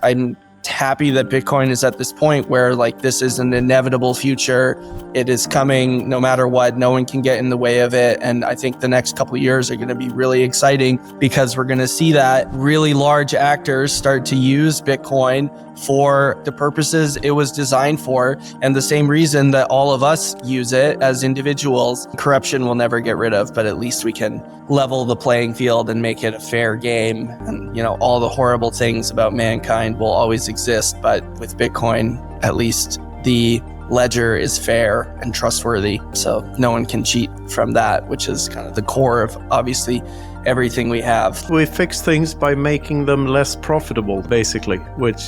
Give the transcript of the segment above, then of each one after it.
I'm happy that Bitcoin is at this point where like this is an inevitable future. It is coming no matter what. No one can get in the way of it. And I think the next couple of years are going to be really exciting because we're going to see that really large actors start to use Bitcoin for the purposes it was designed for, and the same reason that all of us use it as individuals. Corruption will never get rid of, but at least we can level the playing field and make it a fair game. And, you know, all the horrible things about mankind will always exist, but with Bitcoin, at least the ledger is fair and trustworthy. So no one can cheat from that, which is kind of the core of obviously everything we have. We fix things by making them less profitable, basically, which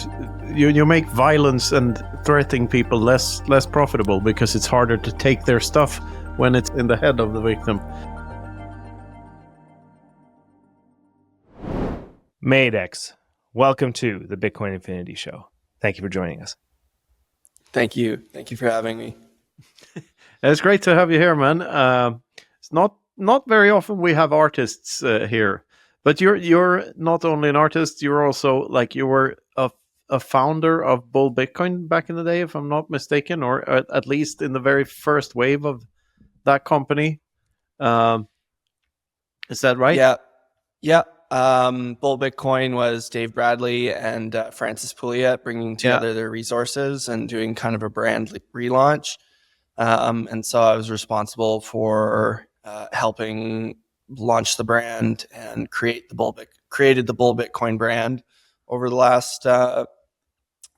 you make violence and threatening people less profitable because it's harder to take their stuff when it's in the head of the victim. Madex, welcome to the Bitcoin Infinity Show. Thank you for joining us. Thank you. Thank you for having me. It's great to have you here, man. It's not very often we have artists here, but you're not only an artist, you're also like you were a founder of Bull Bitcoin back in the day, if I'm not mistaken, or at least in the very first wave of that company. Is that right? Yeah. Bull Bitcoin was Dave Bradley and Francis Pouliot bringing together their resources and doing kind of a brand relaunch. And so I was responsible for helping launch the brand and created the Bull Bitcoin brand over the last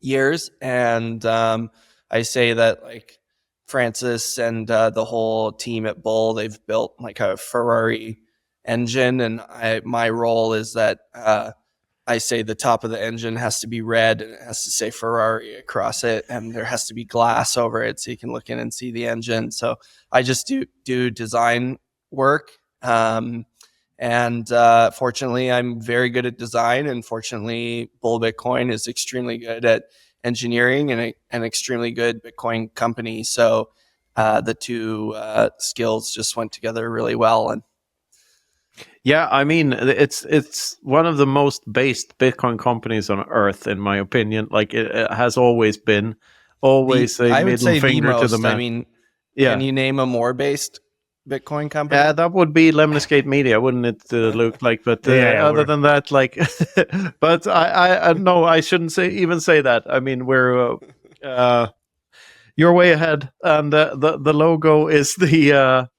years. And I say that like Francis and the whole team at Bull, they've built like a Ferrari engine, and my role is that I say the top of the engine has to be red and it has to say Ferrari across it, and there has to be glass over it so you can look in and see the engine. So I just do design work, and fortunately I'm very good at design, and fortunately Bull Bitcoin is extremely good at engineering and an extremely good Bitcoin company. So the two skills just went together really well. And yeah, I mean, it's one of the most based Bitcoin companies on earth, in my opinion. Like it has always been, a middle finger to the man. I mean, can you name a more based Bitcoin company? Yeah, that would be Lemniscate Media, wouldn't it, Luke? Like, but other than that, like, but I no, I shouldn't even say that. I mean, we're you're way ahead, and the logo is the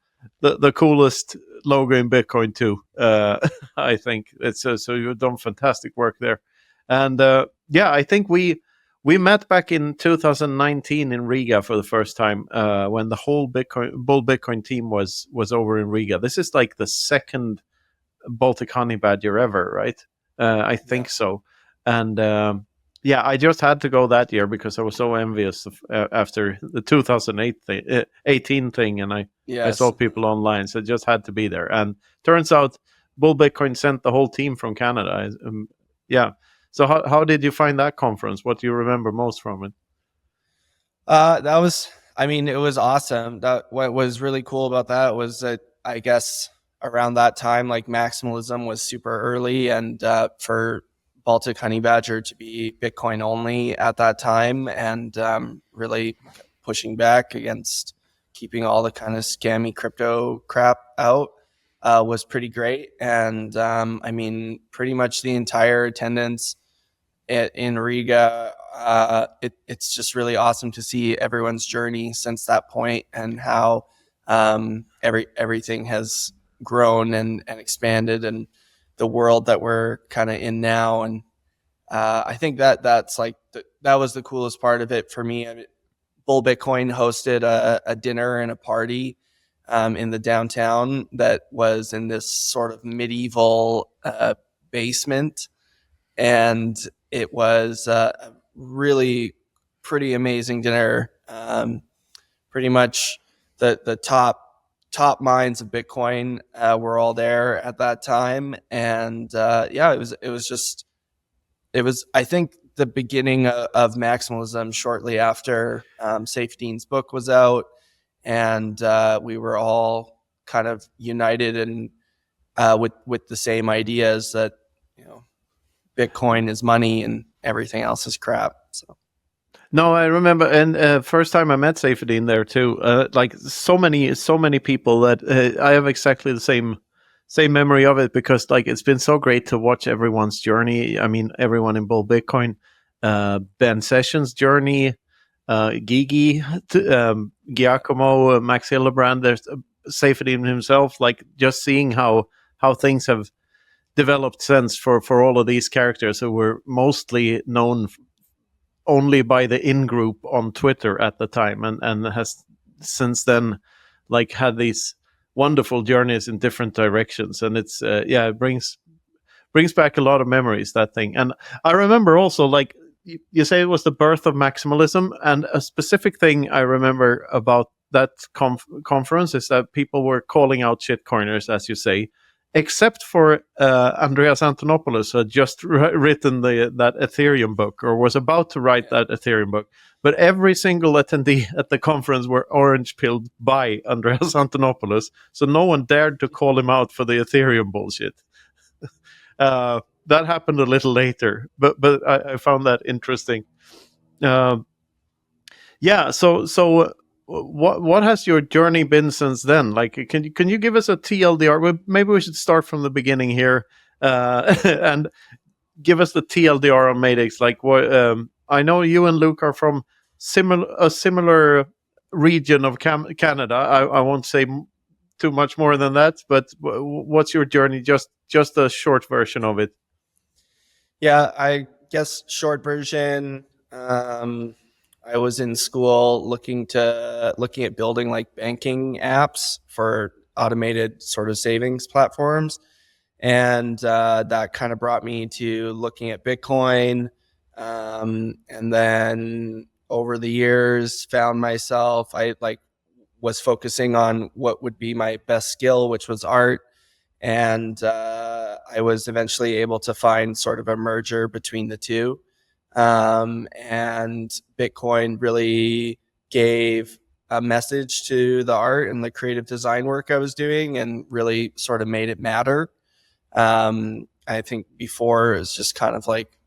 coolest logo in Bitcoin too. I think it's so you've done fantastic work there, and I think we met back in 2019 in Riga for the first time when the whole Bull Bitcoin team was over in Riga. This is like the second Baltic Honey Badger ever, right? I think so, and I just had to go that year because I was so envious after the 2018 thing, and I saw people online, so I just had to be there. And turns out Bull Bitcoin sent the whole team from Canada. So how did you find that conference? What do you remember most from it? It was awesome. What was really cool about that was that I guess around that time, like maximalism was super early, and for Baltic Honey Badger to be Bitcoin only at that time, and really pushing back against keeping all the kind of scammy crypto crap out was pretty great. And pretty much the entire attendance in Riga, it's just really awesome to see everyone's journey since that point, and how everything has grown and expanded, and the world that we're kind of in now. And I think that's like that was the coolest part of it for me. Bull Bitcoin hosted a dinner and a party in the downtown that was in this sort of medieval basement, and it was a really pretty amazing dinner. Pretty much the top minds of Bitcoin were all there at that time, and it was I think the beginning of maximalism shortly after Saifedean's book was out, and we were all kind of united and with the same ideas that Bitcoin is money, and everything else is crap. So. No, I remember, and first time I met Seyfedin there too. Like so many people that I have exactly the same memory of it, because like it's been so great to watch everyone's journey. I mean, everyone in Bull Bitcoin, Ben Sessions' journey, Gigi, Giacomo, Max Hildebrand, there's Seyfedin himself. Like just seeing how things have developed since for all of these characters who were mostly known only by the in-group on Twitter at the time, and has since then like had these wonderful journeys in different directions. And it's it brings back a lot of memories, that thing. And I remember also, like you say, it was the birth of maximalism, and a specific thing I remember about that conference is that people were calling out shitcoiners, as you say, except for Andreas Antonopoulos, who had just written that Ethereum book, or was about to write that Ethereum book. But every single attendee at the conference were orange-pilled by Andreas Antonopoulos, so no one dared to call him out for the Ethereum bullshit. That happened a little later, but I found that interesting. So what has your journey been since then? Like, can you give us a TLDR? Well, maybe we should start from the beginning here, and give us the TLDR on Madex. Like, what I know you and Luke are from a similar region of Canada. I won't say too much more than that, but what's your journey? Just a short version of it. Yeah, I guess short version. I was in school looking at building like banking apps for automated sort of savings platforms. And that kind of brought me to looking at Bitcoin. And then over the years found myself, I like was focusing on what would be my best skill, which was art. And I was eventually able to find sort of a merger between the two. And Bitcoin really gave a message to the art and the creative design work I was doing, and really sort of made it matter. I think before it was just kind of like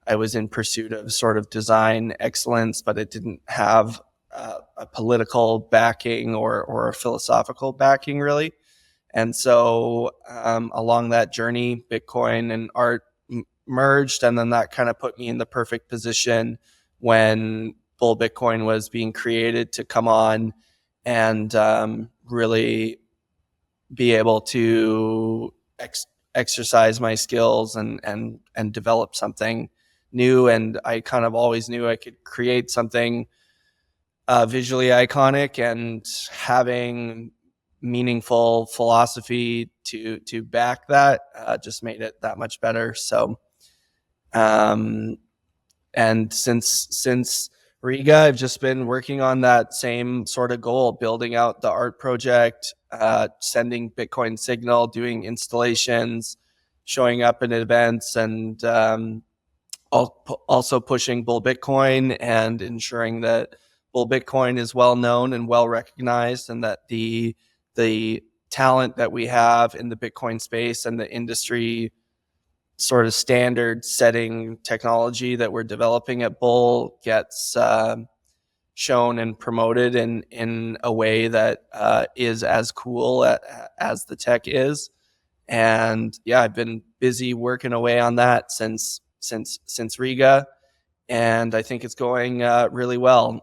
I was in pursuit of sort of design excellence, but it didn't have a political backing or a philosophical backing really. And so along that journey, Bitcoin and art merged, and then that kind of put me in the perfect position when Bull Bitcoin was being created to come on and really be able to exercise my skills and develop something new. And I kind of always knew I could create something visually iconic, and having meaningful philosophy to back that just made it that much better. So and since Riga, I've just been working on that same sort of goal, building out the art project, sending Bitcoin Signal, doing installations, showing up in events, and also pushing Bull Bitcoin and ensuring that Bull Bitcoin is well known and well recognized, and that the talent that we have in the Bitcoin space and the industry sort of standard setting technology that we're developing at Bull gets shown and promoted in a way that is as cool as the tech is. And yeah, I've been busy working away on that since Riga, and I think it's going really well.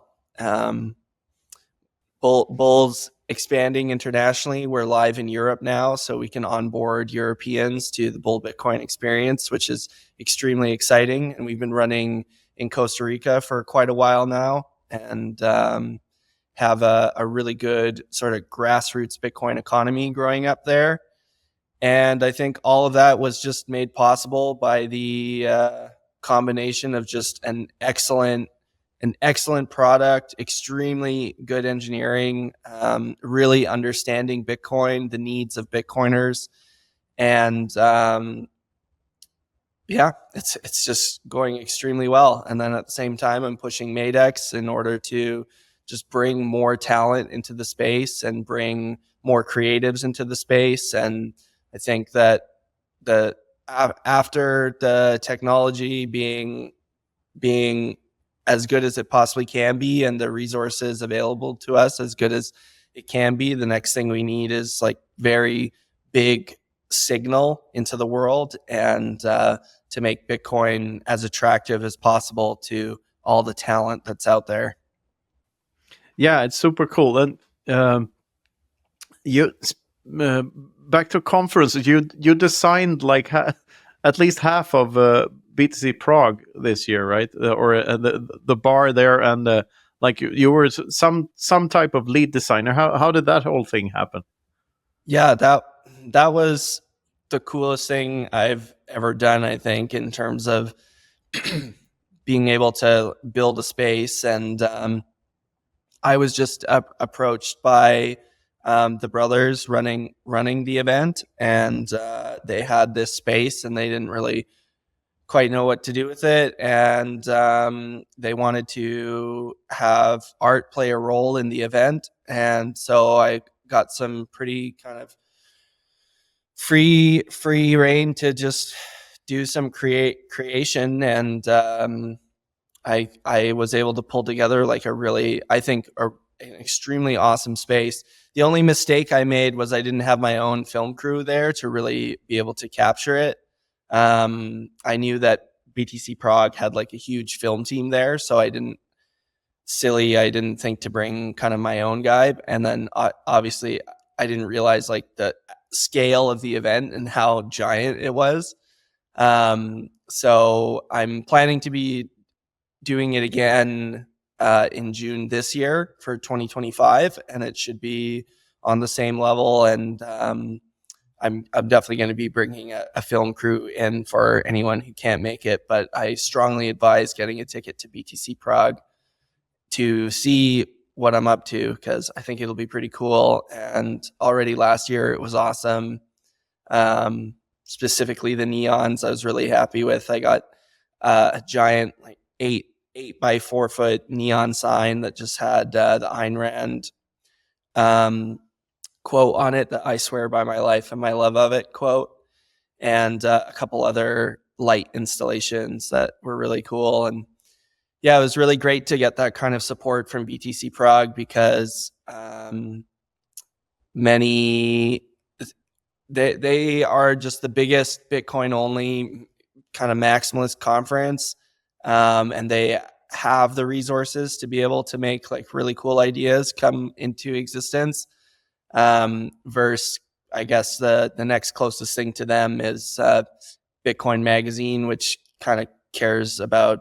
Bull's expanding internationally. We're live in Europe now, so we can onboard Europeans to the Bull Bitcoin experience, which is extremely exciting. And we've been running in Costa Rica for quite a while now, and have a really good sort of grassroots Bitcoin economy growing up there. And I think all of that was just made possible by the combination of just an excellent product, extremely good engineering, really understanding Bitcoin, the needs of Bitcoiners. And it's just going extremely well. And then at the same time, I'm pushing Madex in order to just bring more talent into the space and bring more creatives into the space. And I think that after the technology being as good as it possibly can be and the resources available to us as good as it can be, the next thing we need is like very big signal into the world, and to make Bitcoin as attractive as possible to all the talent that's out there. Yeah, it's super cool. And you back to conferences, you designed like at least half of BTC Prague this year, right? Or the bar there, and like you were some type of lead designer. How did that whole thing happen? Yeah, that was the coolest thing I've ever done, I think, in terms of being able to build a space. And I was just approached by the brothers running the event, and they had this space and they didn't really quite know what to do with it, and they wanted to have art play a role in the event. And so I got some pretty kind of free reign to just do some creation, and I was able to pull together like an extremely awesome space. The only mistake I made was I didn't have my own film crew there to really be able to capture it. I knew that BTC Prague had like a huge film team there, so I didn't think to bring kind of my own guy. And then obviously I didn't realize like the scale of the event and how giant it was. So I'm planning to be doing it again in June this year for 2025, and it should be on the same level. And I'm definitely going to be bringing a film crew in for anyone who can't make it, but I strongly advise getting a ticket to BTC Prague to see what I'm up to, because I think it'll be pretty cool. And already last year it was awesome. Specifically the neons I was really happy with. I got a giant like 8 by 4 foot neon sign that just had the Ayn Rand quote on it, that I swear by my life and my love of it quote, and a couple other light installations that were really cool. And yeah, it was really great to get that kind of support from BTC Prague, because they are just the biggest Bitcoin only kind of maximalist conference, and they have the resources to be able to make like really cool ideas come into existence. Versus, I guess the next closest thing to them is Bitcoin Magazine, which kind of cares about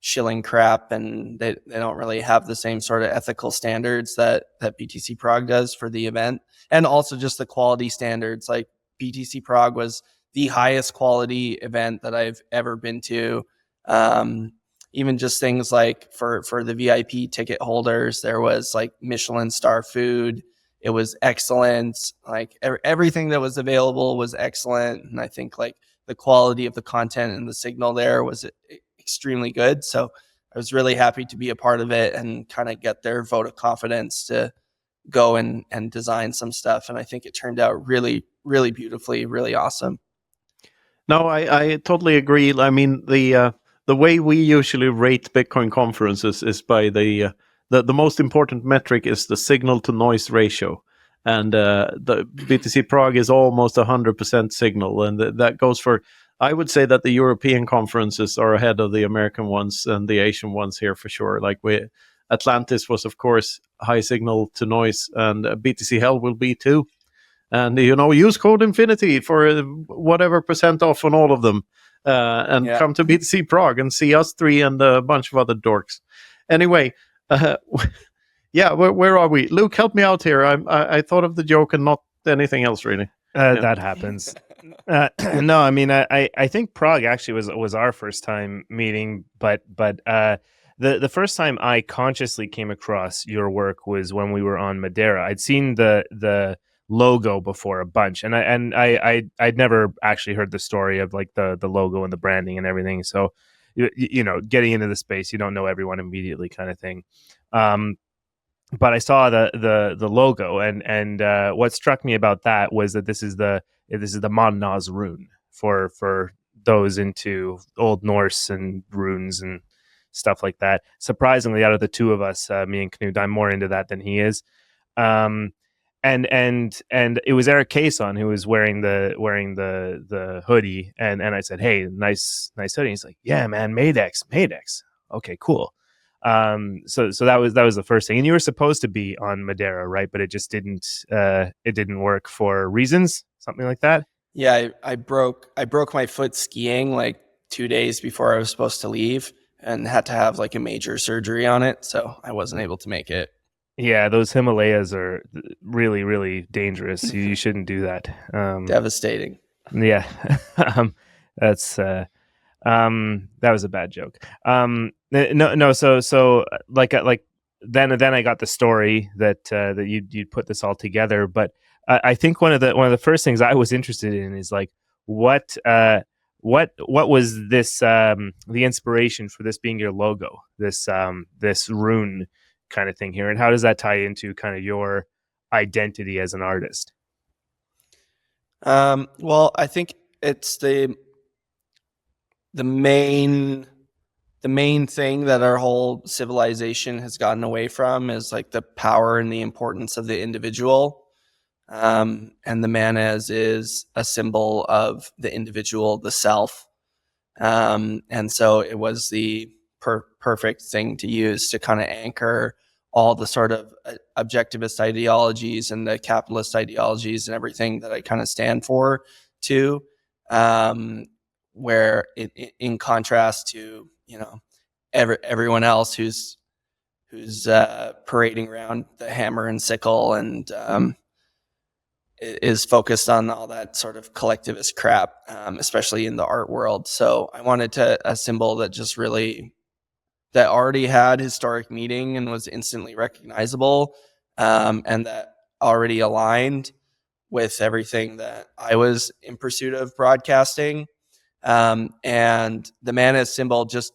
shilling crap, and they don't really have the same sort of ethical standards that BTC Prague does for the event. And also just the quality standards. Like BTC Prague was the highest quality event that I've ever been to. Even just things like for the VIP ticket holders, there was like Michelin star food. It was excellent. Like everything that was available was excellent. And I think like the quality of the content and the signal there was extremely good. So I was really happy to be a part of it and kind of get their vote of confidence to go and design some stuff. And I think it turned out really, really beautifully, really awesome. No, I totally agree. I mean, the way we usually rate Bitcoin conferences is by the most important metric is the signal to noise ratio. And the BTC Prague is almost 100% signal. And that goes for, I would say that the European conferences are ahead of the American ones and the Asian ones here for sure. Like Atlantis was, of course, high signal to noise, and BTC Hell will be too. And, use code Infinity for whatever % off on all of them. And come to BTC Prague and see us three and a bunch of other dorks. Anyway, where are we? Luke, help me out here. I thought of the joke and not anything else, really. That happens. No, I mean, I think Prague actually was our first time meeting, but the first time I consciously came across your work was when we were on Madeira. I'd seen the logo before a bunch, and I'd never actually heard the story of like the logo and the branding and everything. So getting into the space, you don't know everyone immediately, kind of thing. But I saw the logo, and what struck me about that was that this is the Mon Naz rune, for those into Old Norse and runes and stuff like that. Surprisingly, out of the two of us, me and Knut, I'm more into that than he is. And it was Eric Cason who was wearing the hoodie, and I said, "Hey, nice hoodie." He's like, "Yeah, man, Madex. Okay, cool." So that was the first thing. And you were supposed to be on Madeira, right? But it just didn't work for reasons, something like that. Yeah, I broke my foot skiing like 2 days before I was supposed to leave, and had to have like a major surgery on it, so I wasn't able to make it. Yeah, those Himalayas are really, really dangerous. You shouldn't do that. Devastating. Yeah, that's that was a bad joke. No. So like then I got the story that you'd put this all together, but I think one of the first things I was interested in is like what was this the inspiration for this being your logo, this rune kind of thing here, and how does that tie into kind of your identity as an artist? Well, I think it's the main thing that our whole civilization has gotten away from is like the power and the importance of the individual. And the Manes is a symbol of the individual, the self. And so it was the perfect thing to use to kind of anchor all the sort of objectivist ideologies and the capitalist ideologies and everything that I kind of stand for too. Where in contrast to, everyone else who's parading around the hammer and sickle and is focused on all that sort of collectivist crap, especially in the art world. So I wanted a symbol that just really, that already had historic meaning and was instantly recognizable, and that already aligned with everything that I was in pursuit of broadcasting. And the Manes symbol just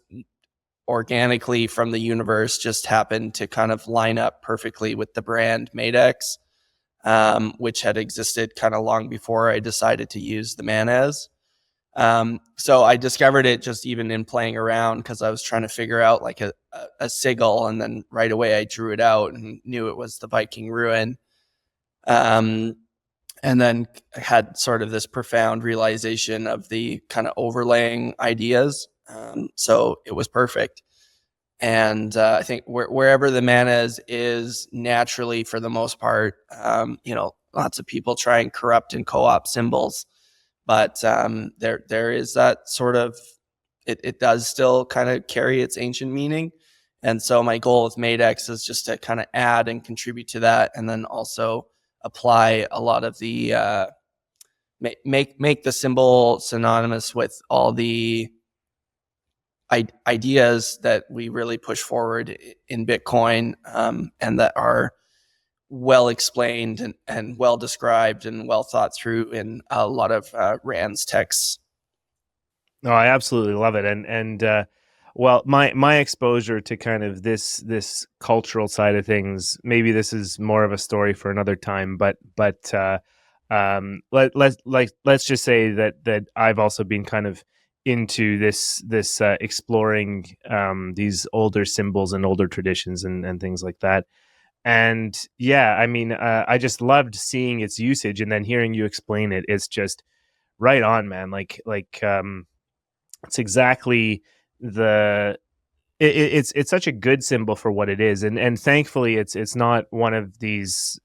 organically from the universe just happened to kind of line up perfectly with the brand Madex, which had existed kind of long before I decided to use the Manes. So I discovered it just even in playing around, because I was trying to figure out like a sigil, and then right away I drew it out and knew it was the Viking ruin. And then had sort of this profound realization of the kind of overlaying ideas. So it was perfect. And I think wherever the Manes is naturally, for the most part, lots of people try and corrupt and co-opt symbols. But there is that sort of, it does still kind of carry its ancient meaning. And so my goal with Madex is just to kind of add and contribute to that, and then also apply a lot of the make the symbol synonymous with all the ideas that we really push forward in Bitcoin, and that are well explained and well described and well thought through in a lot of Rand's texts. No, I absolutely love it. And well, my exposure to kind of this cultural side of things, maybe this is more of a story for another time, but let's just say that I've also been kind of into this exploring these older symbols and older traditions and things like that. And yeah, I mean, I just loved seeing its usage, and then hearing you explain it. It's just right on, man. Like it's exactly it's such a good symbol for what it is, and thankfully it's not one of these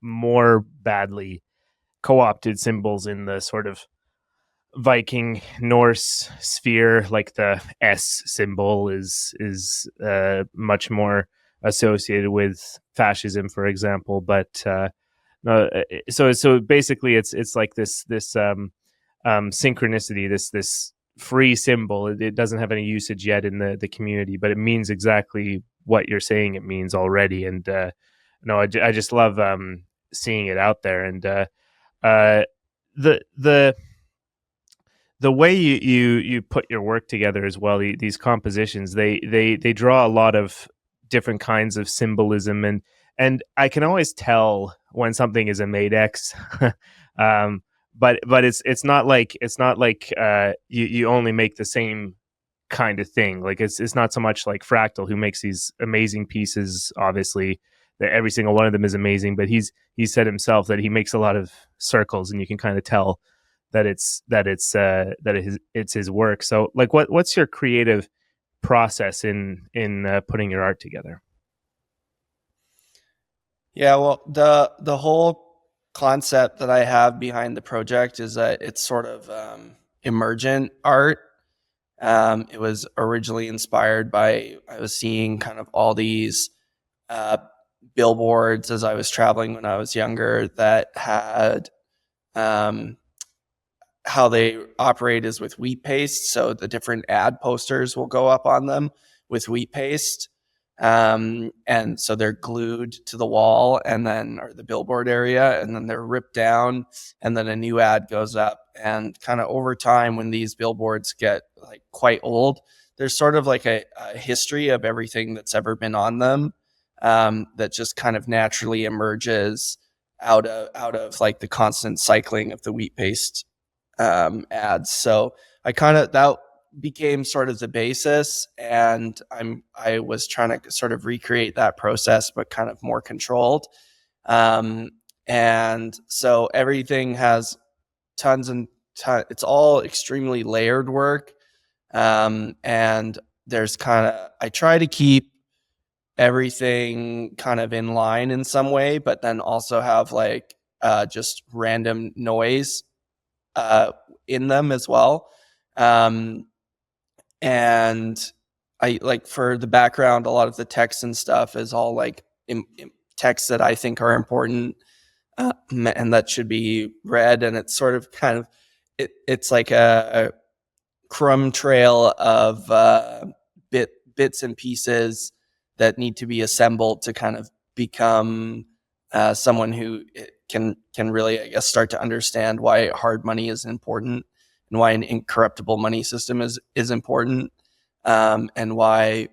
more badly co-opted symbols in the sort of Viking Norse sphere. Like the S symbol is much more associated with fascism, for example. But no, so basically it's like this synchronicity, this free symbol. It doesn't have any usage yet in the community, but it means exactly what you're saying it means already. And no, I just love seeing it out there. And the way you put your work together as well, these compositions, they draw a lot of different kinds of symbolism, and I can always tell when something is a Madex. but it's not like you only make the same kind of thing. Like it's not so much like Fractal, who makes these amazing pieces. Obviously, that every single one of them is amazing, but he said himself that he makes a lot of circles, and you can kind of tell that it's his work. So, like, what's your creative process in putting your art together? Yeah, well, the whole concept that I have behind the project is that it's sort of emergent art. It was originally inspired by, I was seeing kind of all these billboards as I was traveling when I was younger that had how they operate is with wheat paste. So the different ad posters will go up on them with wheat paste. And so they're glued to the wall and then, or the billboard area, and then they're ripped down, and then a new ad goes up. And kind of over time, when these billboards get like quite old, there's sort of like a history of everything that's ever been on them, that just kind of naturally emerges out of like the constant cycling of the wheat paste ads. So that became sort of the basis, and I was trying to sort of recreate that process, but kind of more controlled. And so everything has tons and tons. It's all extremely layered work, and there's I try to keep everything kind of in line in some way, but then also have like just random noise in them as well. And I like, for the background, a lot of the text and stuff is all like text that I think are important, and that should be read. And it's sort of kind of, it's like a crumb trail of bits and pieces that need to be assembled to kind of become someone who can really, I guess, start to understand why hard money is important, and why an incorruptible money system is important, and why,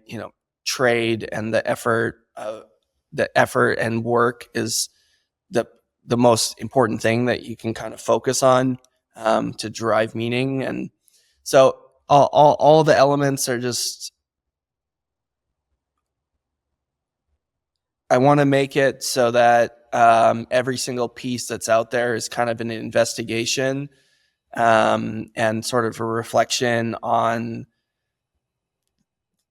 trade and the effort and work is the most important thing that you can kind of focus on to derive meaning. And so all the elements are just, I want to make it so that every single piece that's out there is kind of an investigation, and sort of a reflection on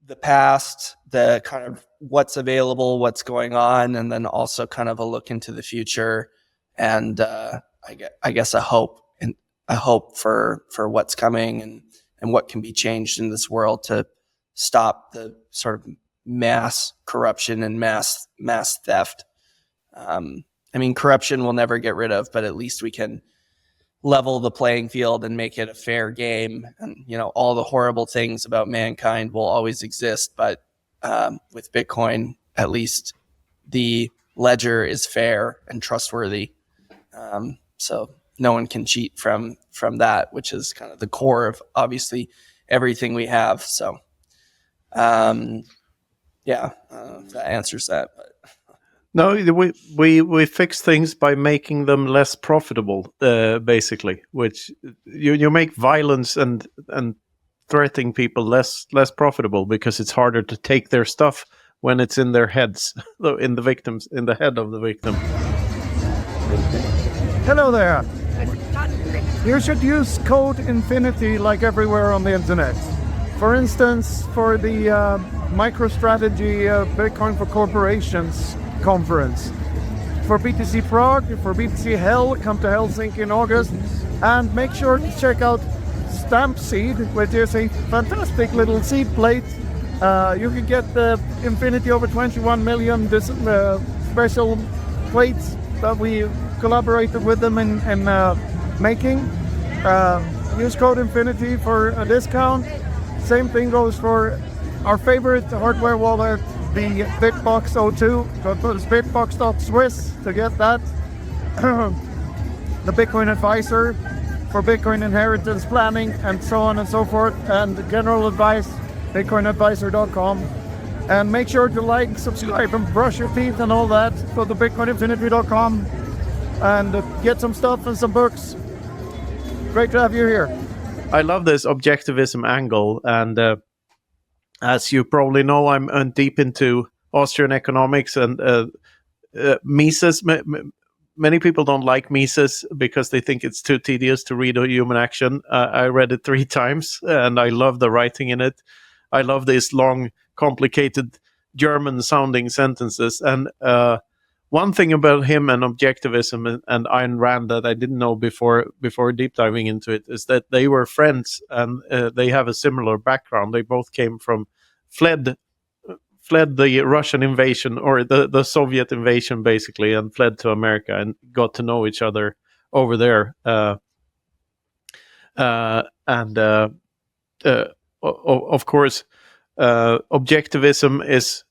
the past, the kind of what's available, what's going on, and then also kind of a look into the future, and I guess a hope for what's coming, and what can be changed in this world to stop the sort of mass corruption and mass theft. I mean, corruption we'll never get rid of, but at least we can level the playing field and make it a fair game. And, all the horrible things about mankind will always exist, but with Bitcoin, at least the ledger is fair and trustworthy. So no one can cheat from that, which is kind of the core of obviously everything we have. So, yeah, that answers that. But no, we fix things by making them less profitable, basically. Which you make violence and threatening people less profitable, because it's harder to take their stuff when it's in their heads, in the head of the victim. Hello there. You should use code Infinity like everywhere on the internet. For instance, for the MicroStrategy Bitcoin for Corporations conference. For BTC Prague, for BTC Hell, come to Helsinki in August. And make sure to check out Stamp Seed, which is a fantastic little seed plate. You can get the Infinity over 21 million special plates that we collaborated with them in making. Use code Infinity for a discount. Same thing goes for our favorite hardware wallet, the Bitbox 02. Go to bitbox.swiss to get that. The Bitcoin Advisor for Bitcoin inheritance planning and so on and so forth. And general advice, bitcoinadvisor.com. And make sure to like, subscribe, and brush your teeth and all that. Go to bitcoininfinity.com and get some stuff and some books. Great to have you here. I love this objectivism angle, and as you probably know, I'm deep into Austrian economics and Mises. Many people don't like Mises because they think it's too tedious to read a human action. I read it 3 times, and I love the writing in it. I love these long, complicated German-sounding sentences. And one thing about him and objectivism and Ayn Rand that I didn't know before deep diving into it is that they were friends, and they have a similar background. They both came from fled the Russian invasion, or the Soviet invasion, basically, and fled to America and got to know each other over there. Of course, objectivism is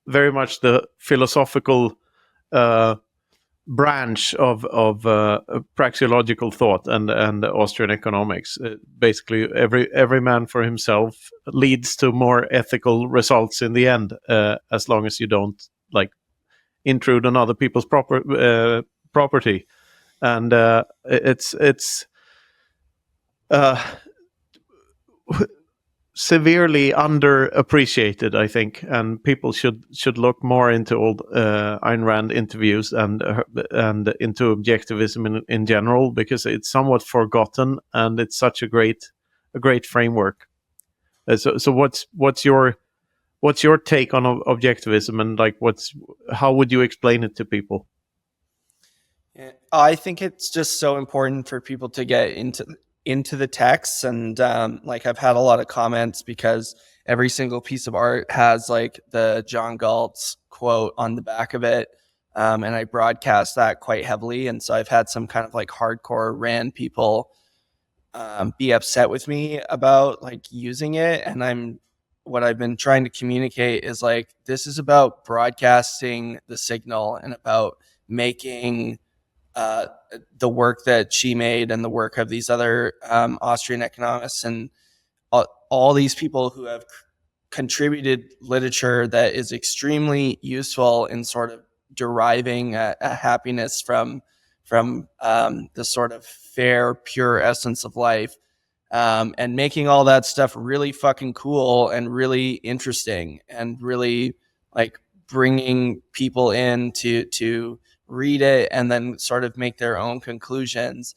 very much the philosophical branch of praxeological thought and Austrian economics. Basically, every man for himself leads to more ethical results in the end, as long as you don't like intrude on other people's property. And it's severely underappreciated, I think, and people should look more into old Ayn Rand interviews and into objectivism in general, because it's somewhat forgotten and it's such a great framework. So what's your take on objectivism, and like how would you explain it to people? I think it's just so important for people to get into the texts, and like I've had a lot of comments because every single piece of art has like the John Galt's quote on the back of it, and I broadcast that quite heavily, and so I've had some kind of like hardcore Rand people be upset with me about like using it, and what I've been trying to communicate is like, this is about broadcasting the signal and about making the work that she made and the work of these other Austrian economists and all these people who have contributed literature that is extremely useful in sort of deriving a happiness from the sort of fair, pure essence of life, and making all that stuff really fucking cool and really interesting, and really like bringing people in to read it and then sort of make their own conclusions,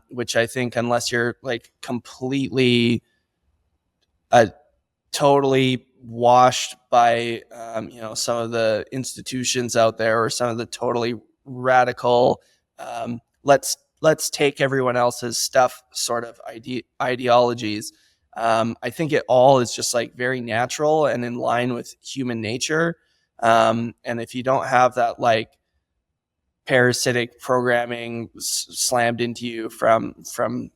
which I think, unless you're like completely totally washed by some of the institutions out there, or some of the totally radical let's take everyone else's stuff sort of ideologies, I think it all is just like very natural and in line with human nature, and if you don't have that like parasitic programming slammed into you from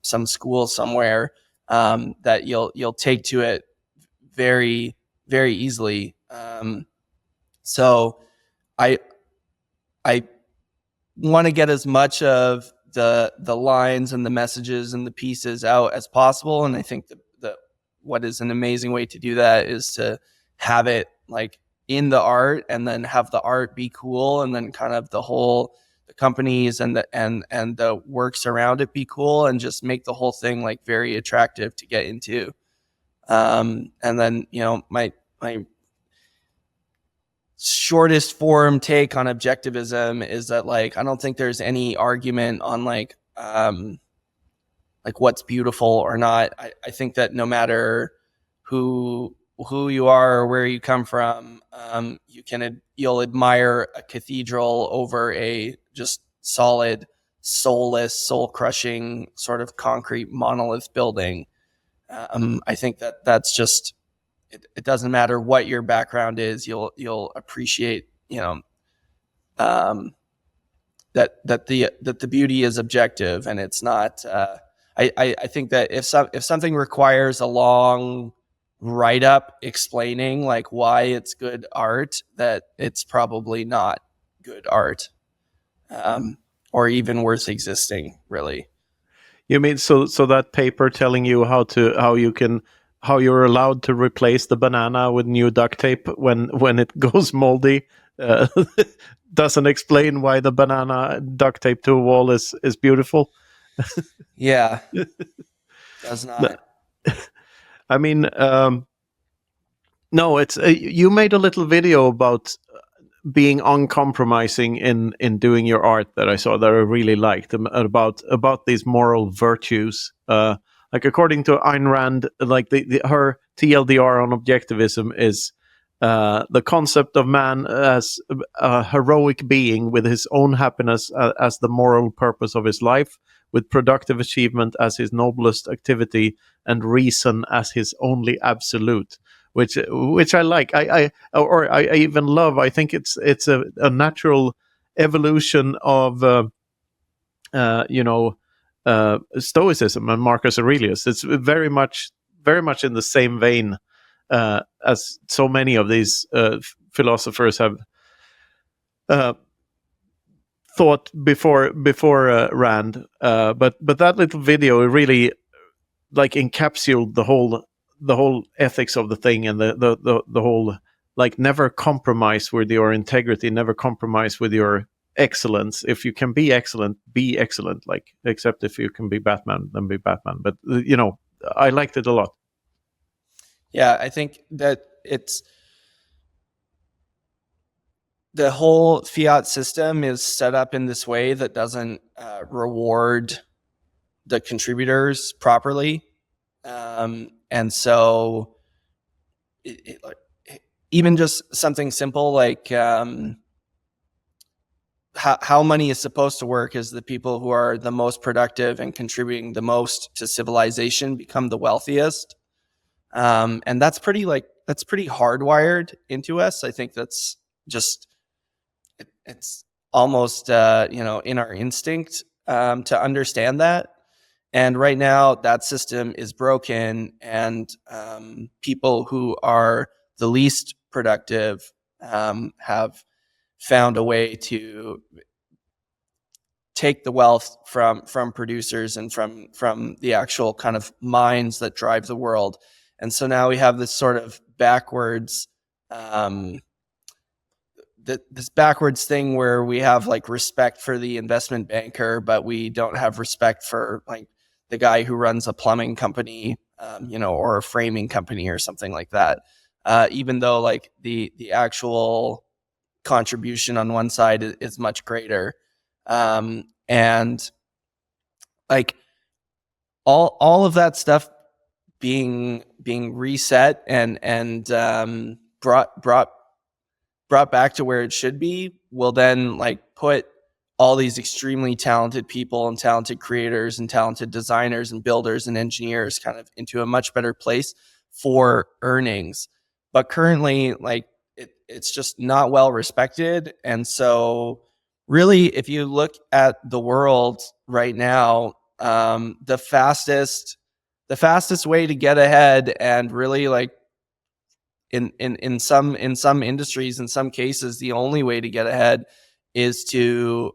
some school somewhere, that you'll take to it very, very easily. So I want to get as much of the lines and the messages and the pieces out as possible, and I think the what is an amazing way to do that is to have it like in the art, and then have the art be cool, and then kind of the companies and the works around it be cool, and just make the whole thing like very attractive to get into. And then my shortest form take on objectivism is that like I don't think there's any argument on like what's beautiful or not. I think that no matter who you are or where you come from, you'll admire a cathedral over a just solid, soulless, soul-crushing sort of concrete monolith building. I think that's just it doesn't matter what your background is. You'll appreciate that the beauty is objective, and it's not. I think that if something requires a long write up explaining like why it's good art, that it's probably not good art, or even worth existing, really. You mean so that paper telling you how you're allowed to replace the banana with new duct tape when it goes moldy doesn't explain why the banana duct tape to a wall is beautiful? Yeah, does not. I mean, no, it's you made a little video about being uncompromising in doing your art that I saw that I really liked, about these moral virtues. Like according to Ayn Rand, like her TLDR on objectivism is the concept of man as a heroic being with his own happiness as the moral purpose of his life, with productive achievement as his noblest activity, and reason as his only absolute. Which I like. I even love. I think it's a natural evolution of Stoicism and Marcus Aurelius. It's very much in the same vein as so many of these philosophers have thought before Rand. But that little video really like encapsulated the whole ethics of the thing, and the whole, like, never compromise with your integrity, never compromise with your excellence. If you can be excellent, like, except if you can be Batman, then be Batman. But I liked it a lot. Yeah, I think that it's the whole fiat system is set up in this way that doesn't reward the contributors properly. And so even just something simple like how money is supposed to work is the people who are the most productive and contributing the most to civilization become the wealthiest. And that's pretty hardwired into us. I think that's just, it's almost, in our instinct to understand that. And right now that system is broken, and people who are the least productive have found a way to take the wealth from producers and from the actual kind of minds that drive the world. And so now we have this sort of backwards this backwards thing where we have like respect for the investment banker, but we don't have respect for like the guy who runs a plumbing company, or a framing company or something like that. Even though like the actual contribution on one side is much greater. And like all of that stuff being reset and brought back to where it should be will then like put all these extremely talented people and talented creators and talented designers and builders and engineers kind of into a much better place for earnings. But currently, like it's just not well respected. And so really, if you look at the world right now, the fastest way to get ahead, and really like in some industries, in some cases, the only way to get ahead is to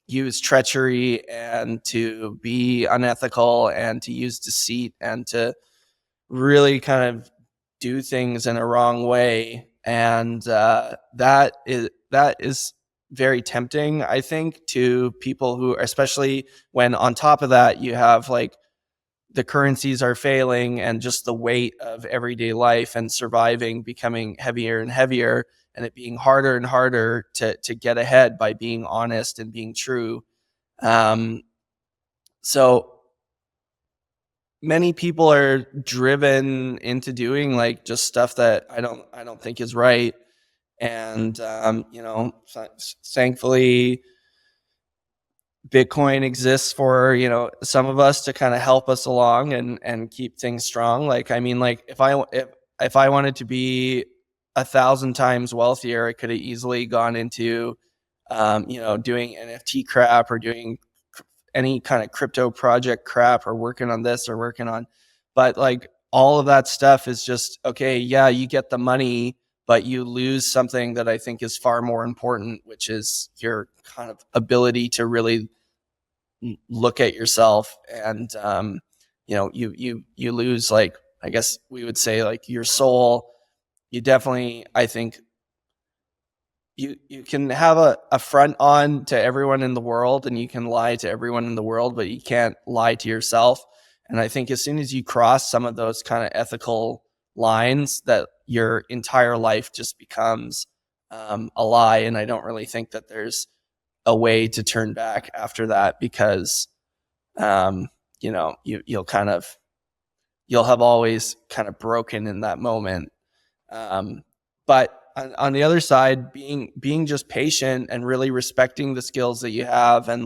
use treachery and to be unethical and to use deceit and to really kind of do things in a wrong way. And that is very tempting, I think, to people who, especially when on top of that you have like the currencies are failing and just the weight of everyday life and surviving becoming heavier and heavier, and it being harder and harder to get ahead by being honest and being true. So many people are driven into doing like just stuff that I don't think is right. And thankfully Bitcoin exists for, some of us to kind of help us along and keep things strong. Like, I mean, like if I wanted to be 1,000 times wealthier, I could have easily gone into, doing NFT crap or doing any kind of crypto project crap or working on this or working on, but like all of that stuff is just, okay, yeah, you get the money, but you lose something that I think is far more important, which is your kind of ability to really look at yourself. And you lose, like, I guess we would say, like, your soul. You definitely, I think, you can have a front on to everyone in the world, and you can lie to everyone in the world, but you can't lie to yourself. And I think as soon as you cross some of those kind of ethical lines, that your entire life just becomes a lie. And I don't really think that there's a way to turn back after that, because you'll have always kind of broken in that moment. But on the other side, being just patient and really respecting the skills that you have, and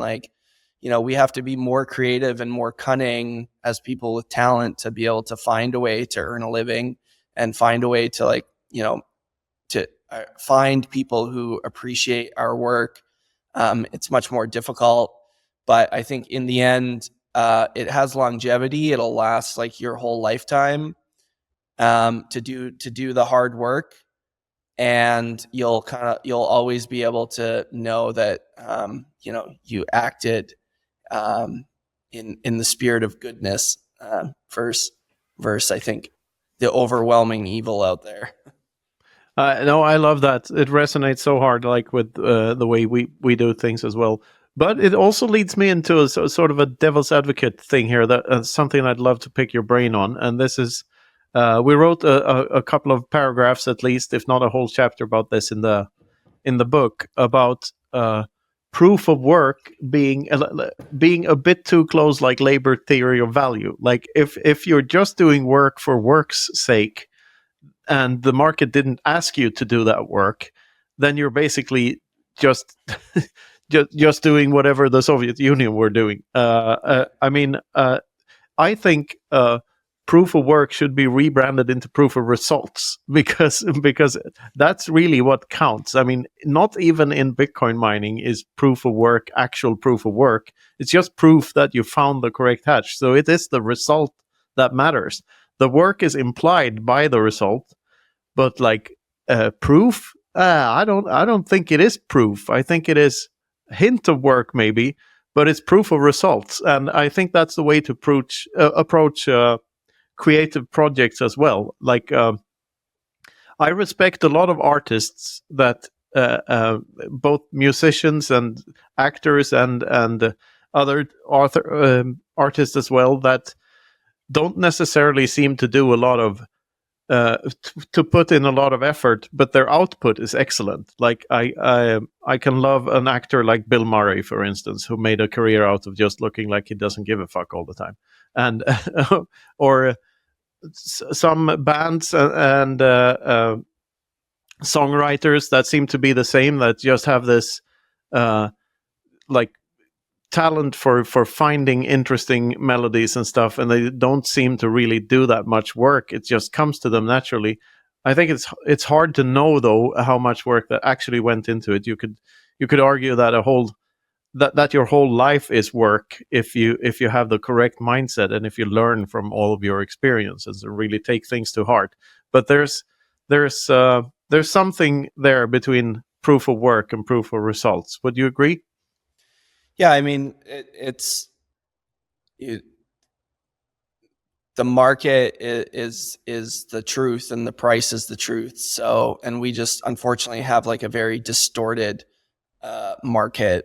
we have to be more creative and more cunning as people with talent to be able to find a way to earn a living and find a way to find people who appreciate our work. It's much more difficult, but I think in the end, it has longevity. It'll last like your whole lifetime to do the hard work, and you'll always be able to know that you acted in the spirit of goodness versus I think the overwhelming evil out there. No, I love that. It resonates so hard, like with the way we do things as well. But it also leads me into a sort of a devil's advocate thing here. That something I'd love to pick your brain on. And this is, we wrote a couple of paragraphs, at least, if not a whole chapter, about this in the book, about proof of work being a bit too close, like labor theory of value. Like if you're just doing work for work's sake, and the market didn't ask you to do that work, then you're basically just just doing whatever the Soviet Union were doing. I think proof of work should be rebranded into proof of results, because that's really what counts. I mean, not even in Bitcoin mining is proof of work actual proof of work. It's just proof that you found the correct hash. So it is the result that matters. The work is implied by the result, but proof, I don't think it is proof. I think it is a hint of work, maybe, but it's proof of results. And I think that's the way to approach creative projects as well. I respect a lot of artists that both musicians and actors and other artists as well, that don't necessarily seem to do a lot of to put in a lot of effort, but their output is excellent. Like I can love an actor like Bill Murray, for instance, who made a career out of just looking like he doesn't give a fuck all the time, and or some bands and songwriters that seem to be the same, that just have this talent for finding interesting melodies and stuff, and they don't seem to really do that much work. It just comes to them naturally. I think it's hard to know, though, how much work that actually went into it. You could argue that that your whole life is work if you have the correct mindset, and if you learn from all of your experiences and really take things to heart. But there's something there between proof of work and proof of results. Would you agree? Yeah, I mean, the market is the truth, and the price is the truth. So, and we just unfortunately have a very distorted market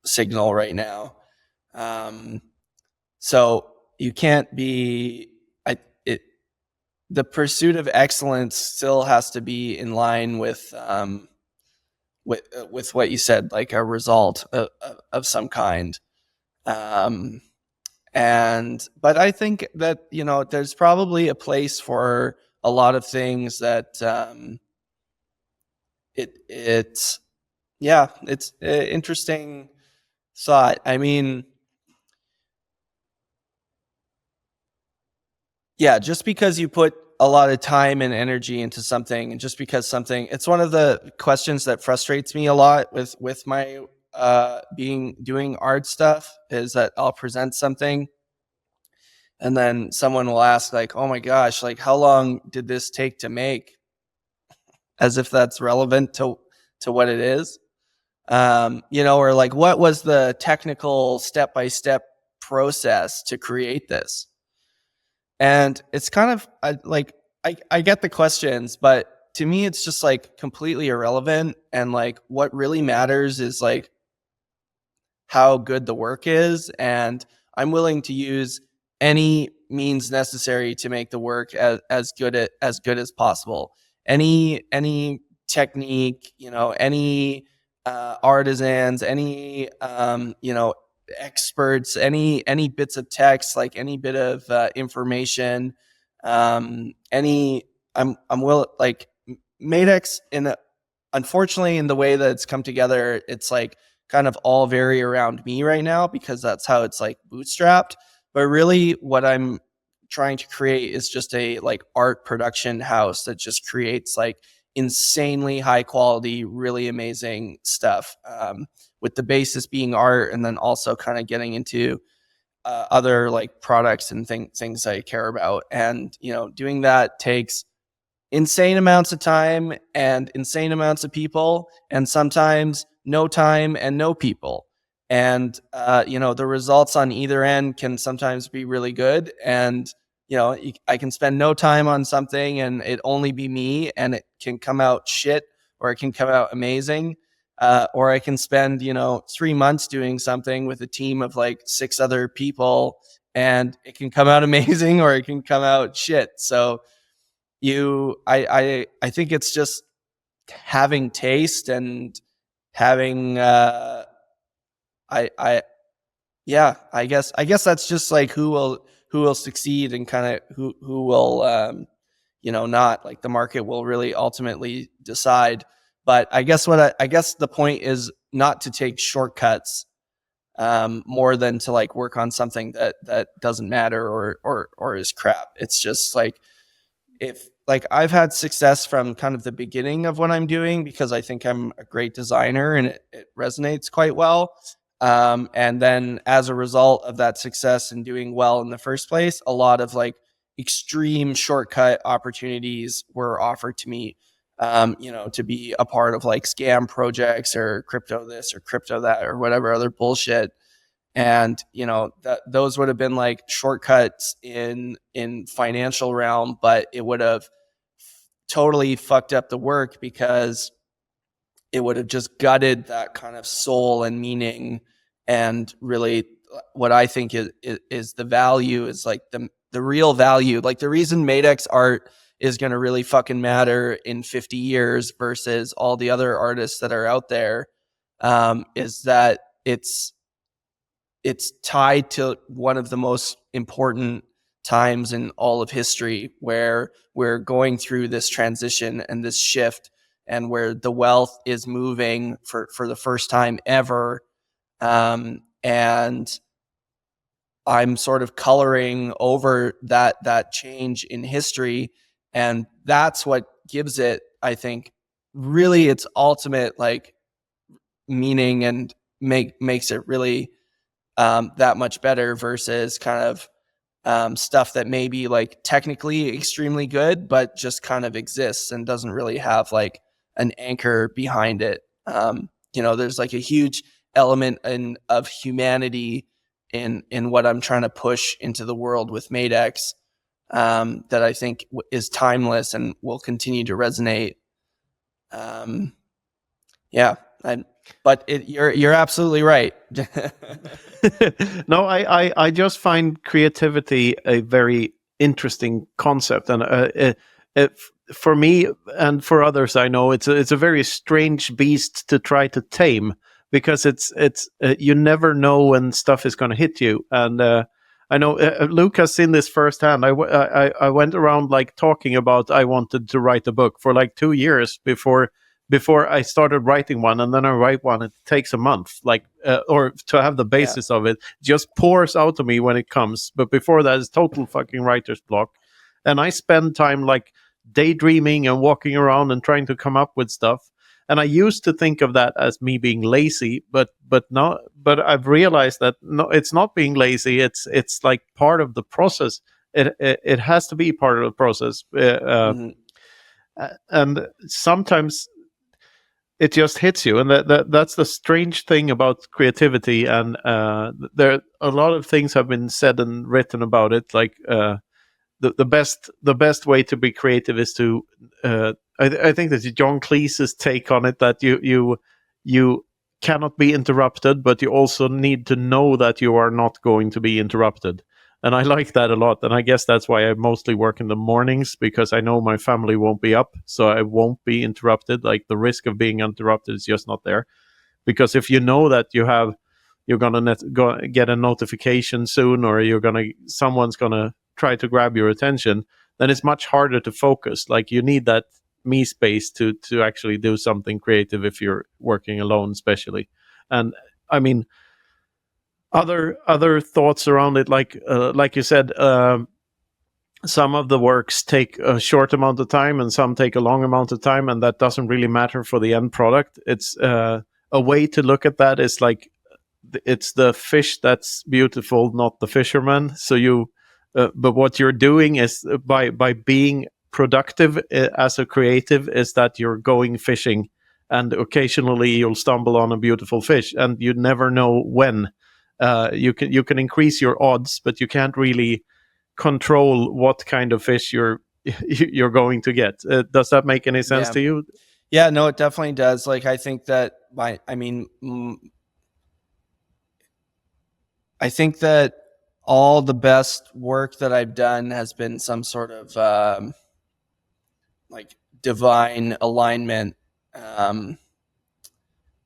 signal right now. So you can't be. The pursuit of excellence still has to be in line with what you said, like a result of some kind. But I think that, there's probably a place for a lot of things that it's an interesting thought. I mean, yeah, just because you put a lot of time and energy into something, and just because it's one of the questions that frustrates me a lot with my doing art stuff, is that I'll present something and then someone will ask oh my gosh, how long did this take to make? As if that's relevant to what it is. Or what was the technical step-by-step process to create this? And it's kind of I get the questions, but to me, it's just like completely irrelevant. And like what really matters is like how good the work is. And I'm willing to use any means necessary to make the work as good as possible. Any technique, any artisans, any experts, any bits of text, like any bit of information, any I'm will like Madex unfortunately in the way that it's come together, it's like kind of all very around me right now because that's how it's like bootstrapped. But really what I'm trying to create is just a like art production house that just creates like insanely high quality, really amazing stuff, with the basis being art, and then also kind of getting into other like products and things I care about. And doing that takes insane amounts of time and insane amounts of people, and sometimes no time and no people. And the results on either end can sometimes be really good. And I can spend no time on something and it only be me, and it can come out shit, or it can come out amazing. Or I can spend 3 months doing something with a team of like 6 other people, and it can come out amazing, or it can come out shit. So I think it's just having taste and having I guess that's just like who will succeed, and kind of who will not. Like the market will really ultimately decide. But I guess the point is not to take shortcuts, more than to like work on something that doesn't matter or is crap. It's just like, if like I've had success from kind of the beginning of what I'm doing because I think I'm a great designer and it resonates quite well. And then as a result of that success and doing well in the first place, a lot of like extreme shortcut opportunities were offered to me, to be a part of like scam projects or crypto this or crypto that or whatever other bullshit. And those would have been like shortcuts in financial realm, but it would have totally fucked up the work because it would have just gutted that kind of soul and meaning. And really what I think is the value is like the real value. Like the reason Madex art is going to really fucking matter in 50 years versus all the other artists that are out there, is that it's tied to one of the most important times in all of history, where we're going through this transition and this shift, and where the wealth is moving for the first time ever. And I'm sort of coloring over that change in history. And that's what gives it, I think, really its ultimate like meaning, and makes it really that much better versus kind of stuff that may be like technically extremely good, but just kind of exists and doesn't really have like an anchor behind it. There's like a huge element of humanity in what I'm trying to push into the world with Madex, that I think is timeless and will continue to resonate. But you're absolutely right. No, I just find creativity a very interesting concept, and for me and for others, I know it's a very strange beast to try to tame, because it's you never know when stuff is going to hit you. And I know Luke has seen this firsthand. I went around like talking about I wanted to write a book for like 2 years before I started writing one, and then I write one. It takes a month, or to have the basis of it just pours out of me when it comes. But before that, it's total fucking writer's block, and I spend time like daydreaming and walking around and trying to come up with stuff. And I used to think of that as me being lazy, but I've realized that no, it's not being lazy. It's like part of the process. It has to be part of the process, and sometimes it just hits you, and that's the strange thing about creativity. And there a lot of things have been said and written about it, like the best way to be creative is to I think that John Cleese's take on it, that you cannot be interrupted, but you also need to know that you are not going to be interrupted. And I like that a lot. And I guess that's why I mostly work in the mornings, because I know my family won't be up, so I won't be interrupted. Like, the risk of being interrupted is just not there. Because if you know that you're gonna get a notification soon, or someone's gonna try to grab your attention, then it's much harder to focus. Like, you need that me space to actually do something creative if you're working alone, especially. And I mean, other thoughts around it, like you said, some of the works take a short amount of time and some take a long amount of time, and that doesn't really matter for the end product. It's a way to look at that is like, it's the fish that's beautiful, not the fisherman. So but what you're doing is, by being productive as a creative, is that you're going fishing, and occasionally you'll stumble on a beautiful fish, and you never know when. You can increase your odds, but you can't really control what kind of fish you're going to get. Does that make any sense to you? Yeah, no, it definitely does. Like, I think that I think that all the best work that I've done has been some sort of like divine alignment,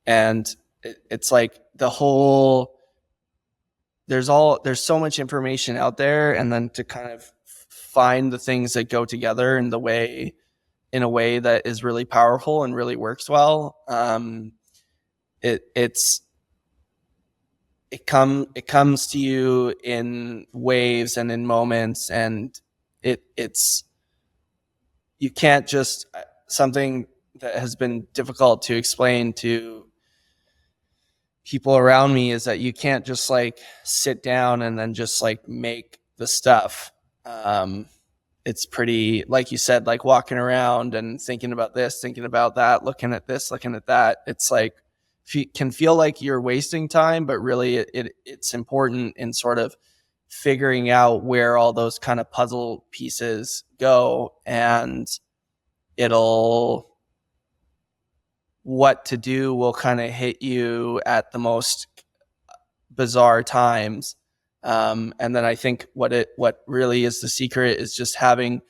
and it's like the whole. There's so much information out there, and then to kind of find the things that go together in a way that is really powerful and really works well. It comes to you in waves and in moments, and it's you can't just, something that has been difficult to explain to people around me is that you can't just like sit down and then just like make the stuff. It's pretty, like you said, like walking around and thinking about this, thinking about that, looking at this, looking at that. It's like, can feel like you're wasting time, but really it's important in sort of figuring out where all those kind of puzzle pieces go, and what to do will kind of hit you at the most bizarre times. And then I think what really is the secret is just having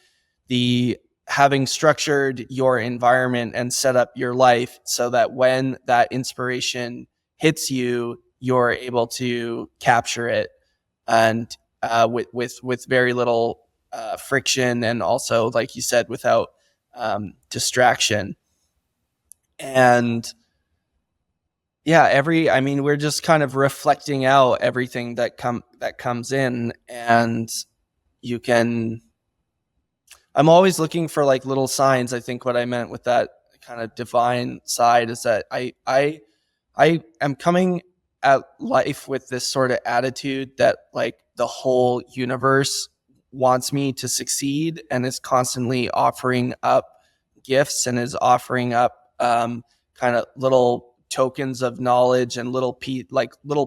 structured your environment and set up your life so that when that inspiration hits you, you're able to capture it, and with very little friction, and also, like you said, without distraction. And yeah, we're just kind of reflecting out everything that comes in, and I'm always looking for like little signs. I think what I meant with that kind of divine side is that I am coming at life with this sort of attitude that like the whole universe wants me to succeed, and is constantly offering up gifts, and is offering up kind of little tokens of knowledge and little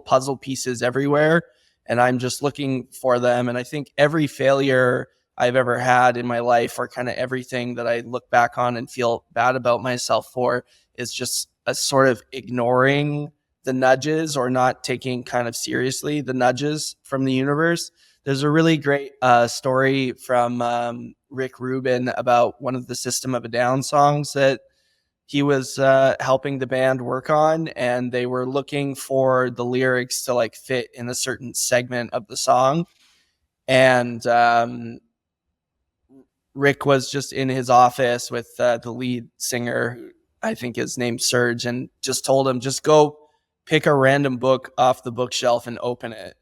puzzle pieces everywhere, and I'm just looking for them. And I think every failure I've ever had in my life, or kind of everything that I look back on and feel bad about myself for, is just a sort of ignoring the nudges, or not taking kind of seriously the nudges from the universe. There's a really great story from Rick Rubin about one of the System of a Down songs that he was helping the band work on, and they were looking for the lyrics to like fit in a certain segment of the song. And Rick was just in his office with the lead singer, who I think is named Serge, and just told him, just go pick a random book off the bookshelf and open it.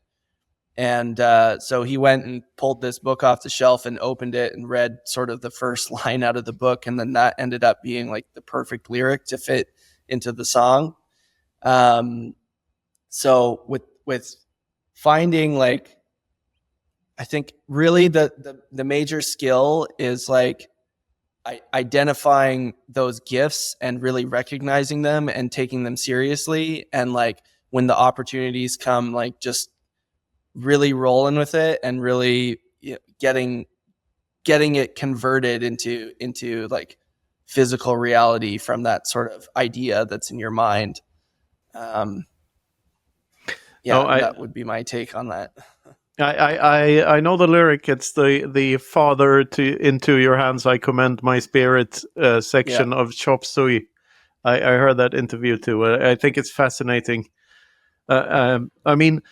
And so he went and pulled this book off the shelf and opened it and read sort of the first line out of the book. And then that ended up being like the perfect lyric to fit into the song. So with finding, like, I think really the major skill is like identifying those gifts and really recognizing them and taking them seriously. And like when the opportunities come, like just really rolling with it and really getting it converted into like physical reality from that sort of idea that's in your mind. That would be my take on that. I know the lyric. It's the Father into your hands I commend my spirit section of Chop Suey. I heard that interview too. I think it's fascinating. I mean,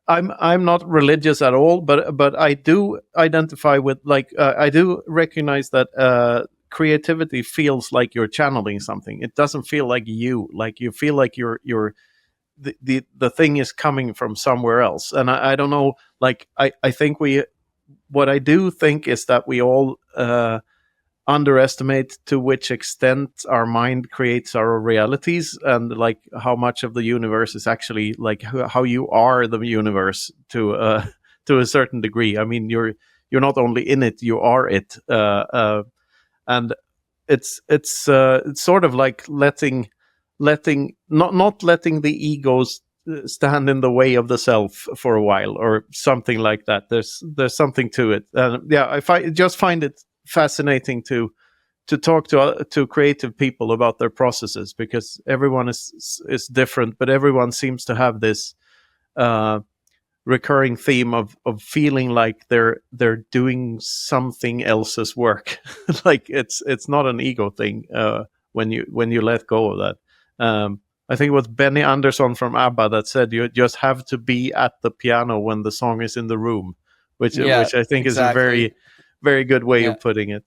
I'm not religious at all, but I do identify with, like, I do recognize that creativity feels like you're channeling something. It doesn't feel like you feel like you're the thing is coming from somewhere else. And I don't know, like, I think what I do think is that we all underestimate to which extent our mind creates our realities, and like how much of the universe is actually like how you are the universe to a certain degree. I mean, you're not only in it, you are it, and it's sort of like letting not letting the egos stand in the way of the self for a while, or something like that. There's something to it. I find it fascinating to talk to creative people about their processes, because everyone is different, but everyone seems to have this recurring theme of feeling like they're doing something else's work. Like it's not an ego thing when you let go of that. I think it was Benny Andersson from ABBA that said you just have to be at the piano when the song is in the room, which I think is a very, very good way of putting it.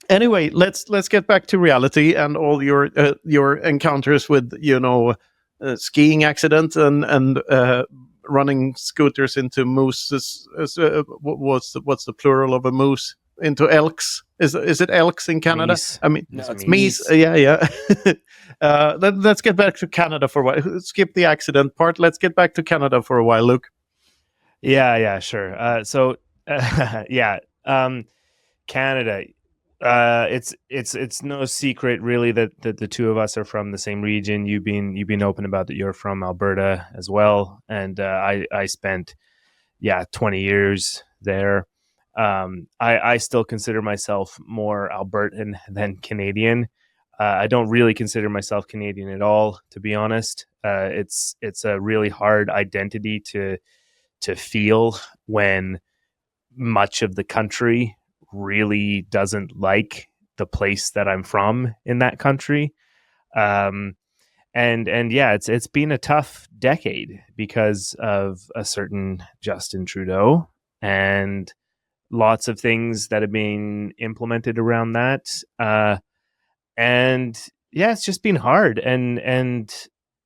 Anyway, let's get back to reality and all your encounters with skiing accident and running scooters into mooses. What's the plural of a moose? Into elks? Is it elks in Canada? Meese. I mean, No, it's meese. meese. Yeah. Let's get back to Canada for a while. Skip the accident part. Let's get back to Canada for a while, Luke. Yeah, sure. Canada. It's no secret really that the two of us are from the same region. You've been open about that you're from Alberta as well, and I spent 20 years there. I still consider myself more Albertan than Canadian. I don't really consider myself Canadian at all, to be honest. It's a really hard identity to feel when much of the country really doesn't like the place that I'm from in that country. It's been a tough decade because of a certain Justin Trudeau and lots of things that have been implemented around that. It's just been hard. And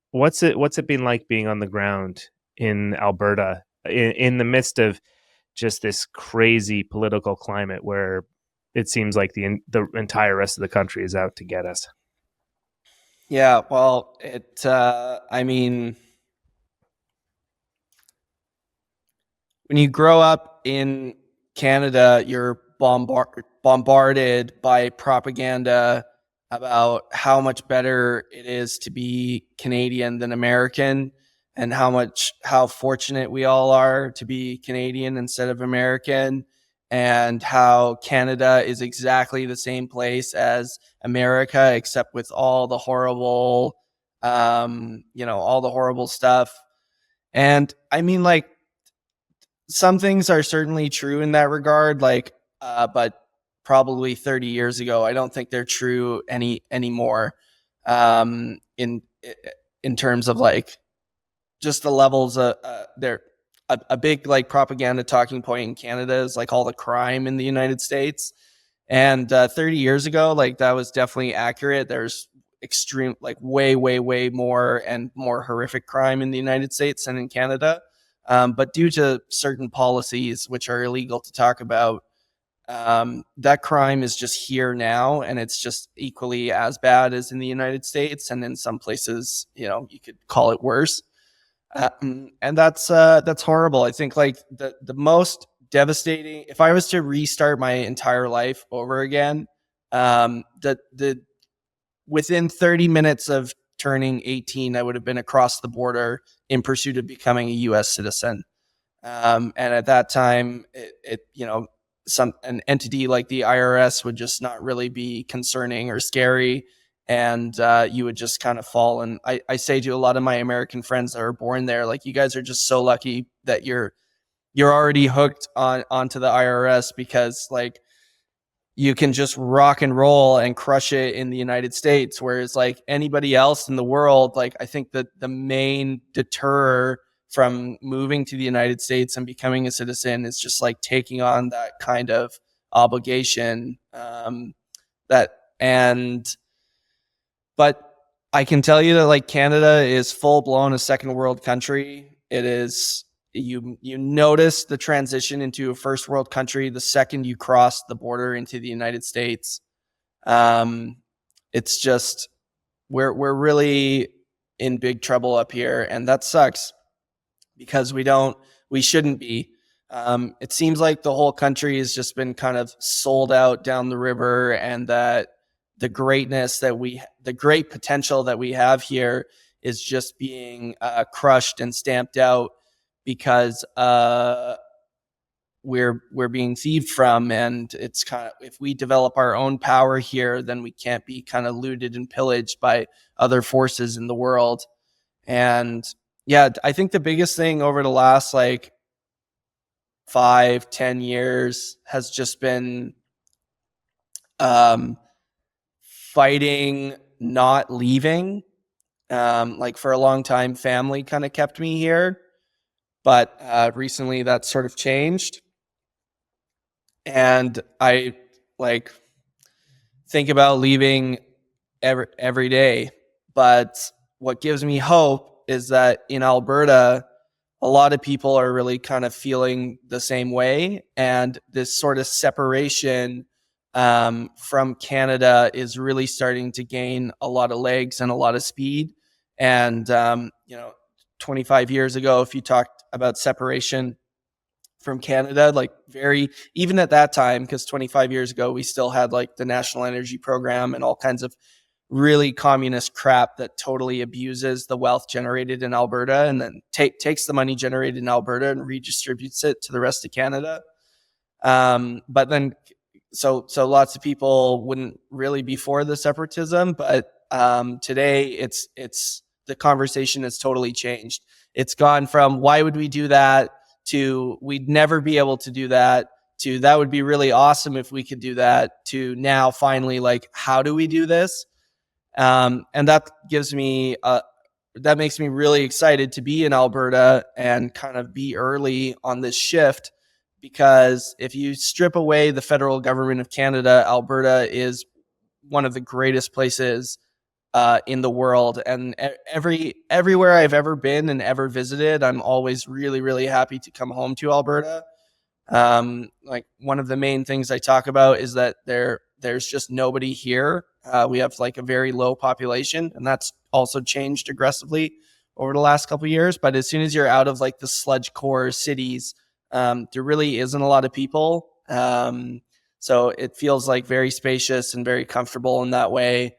what's it been like being on the ground in Alberta in the midst of just this crazy political climate where it seems like the entire rest of the country is out to get us? Yeah, well, I mean, when you grow up in Canada, you're bombarded by propaganda about how much better it is to be Canadian than American, and how fortunate we all are to be Canadian instead of American, and how Canada is exactly the same place as America, except with all the horrible, all the horrible stuff. And I mean, like, some things are certainly true in that regard, but probably 30 years ago, I don't think they're true anymore. In terms of like just the levels of they're a big like propaganda talking point in Canada is like all the crime in the United States. And 30 years ago, like that was definitely accurate. There's extreme, like way more and more horrific crime in the United States than in Canada. But due to certain policies, which are illegal to talk about, that crime is just here now, and it's just equally as bad as in the United States, and in some places, you could call it worse. And that's horrible. I think like the most devastating, if I was to restart my entire life over again, within 30 minutes of turning 18, I would have been across the border in pursuit of becoming a U.S. citizen. And at that time, an entity like the IRS would just not really be concerning or scary, and you would just kind of fall. And I say to a lot of my American friends that are born there, like, you guys are just so lucky that you're already hooked onto the IRS, because like you can just rock and roll and crush it in the United States. Whereas like anybody else in the world, like I think that the main deter from moving to the United States and becoming a citizen is just like taking on that kind of obligation. But I can tell you that like Canada is full blown a second world country. It is, you notice the transition into a first world country the second you cross the border into the United States. It's just, we're really in big trouble up here, and that sucks because we shouldn't be. It seems like the whole country has just been kind of sold out down the river, and that the great potential that we have here is just being crushed and stamped out because we're being thieved from. And it's kind of, if we develop our own power here, then we can't be kind of looted and pillaged by other forces in the world. And yeah, I think the biggest thing over the last like 5-10 years has just been fighting not leaving. Like for a long time, family kind of kept me here, but recently that sort of changed. And I like think about leaving every day. But what gives me hope is that in Alberta, a lot of people are really kind of feeling the same way. And this sort of separation from Canada is really starting to gain a lot of legs and a lot of speed. And, 25 years ago, if you talked about separation from Canada, like even at that time, because 25 years ago, we still had like the National Energy Program and all kinds of really communist crap that totally abuses the wealth generated in Alberta, and then takes the money generated in Alberta and redistributes it to the rest of Canada. But then, so lots of people wouldn't really be for the separatism, but today it's the conversation has totally changed. It's gone from why would we do that to we'd never be able to do that, to that would be really awesome if we could do that, to now finally like, how do we do this? And that makes me really excited to be in Alberta and kind of be early on this shift, because if you strip away the federal government of Canada, Alberta is one of the greatest places in the world. And everywhere I've ever been and ever visited, I'm always really, really happy to come home to Alberta. Like one of the main things I talk about is that there's just nobody here. We have like a very low population, and that's also changed aggressively over the last couple of years. But as soon as you're out of like the sludge core cities, there really isn't a lot of people. So it feels like very spacious and very comfortable in that way.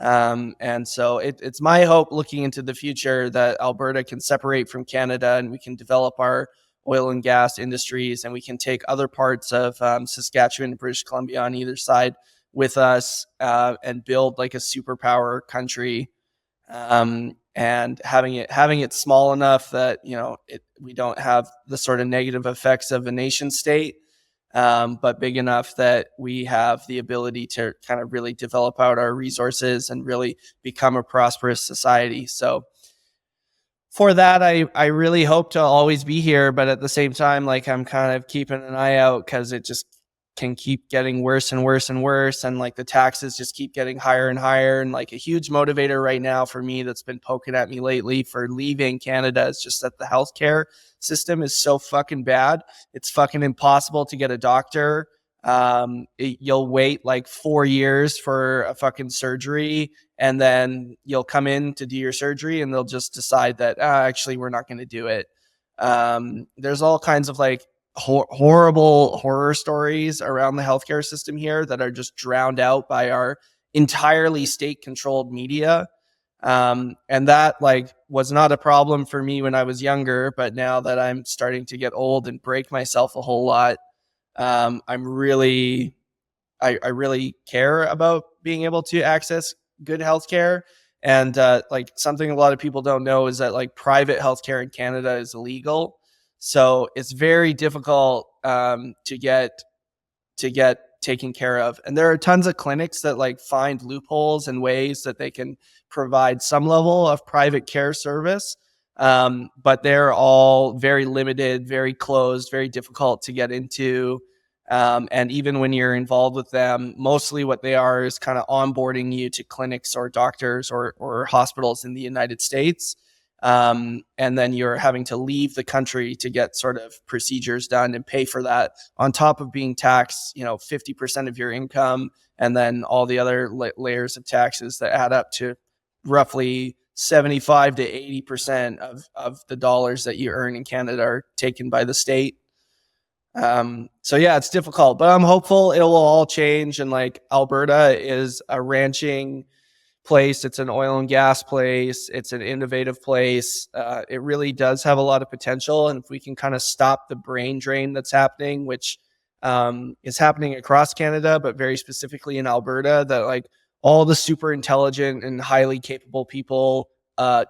And so it's my hope looking into the future that Alberta can separate from Canada, and we can develop our oil and gas industries, and we can take other parts of Saskatchewan and British Columbia on either side with us, and build like a superpower country, and having it small enough that we don't have the sort of negative effects of a nation state, but big enough that we have the ability to kind of really develop out our resources and really become a prosperous society. So for that, I really hope to always be here, but at the same time, like I'm kind of keeping an eye out because it just can keep getting worse and worse and worse, and like the taxes just keep getting higher and higher. And like a huge motivator right now for me that's been poking at me lately for leaving Canada is just that the healthcare system is so fucking bad. It's fucking impossible to get a doctor. You'll wait like 4 years for a fucking surgery, and then you'll come in to do your surgery and they'll just decide that actually we're not going to do it. There's all kinds of like horrible horror stories around the healthcare system here that are just drowned out by our entirely state controlled media. And that like was not a problem for me when I was younger, but now that I'm starting to get old and break myself a whole lot, I'm really, I really care about being able to access good healthcare. And like something a lot of people don't know is that like private healthcare in Canada is illegal, so it's very difficult to get taken care of. And there are tons of clinics that like find loopholes and ways that they can provide some level of private care service. But they're all very limited, very closed, very difficult to get into. And even when you're involved with them, mostly what they are is kind of onboarding you to clinics or doctors or hospitals in the United States. And then you're having to leave the country to get sort of procedures done and pay for that, on top of being taxed, 50% of your income, and then all the other layers of taxes that add up to roughly 75 to 80% of the dollars that you earn in Canada are taken by the state. So yeah, it's difficult, but I'm hopeful it will all change. And like Alberta is a ranching place, it's an oil and gas place, it's an innovative place. It really does have a lot of potential, and if we can kind of stop the brain drain that's happening, which is happening across Canada, but very specifically in Alberta, that like all the super intelligent and highly capable people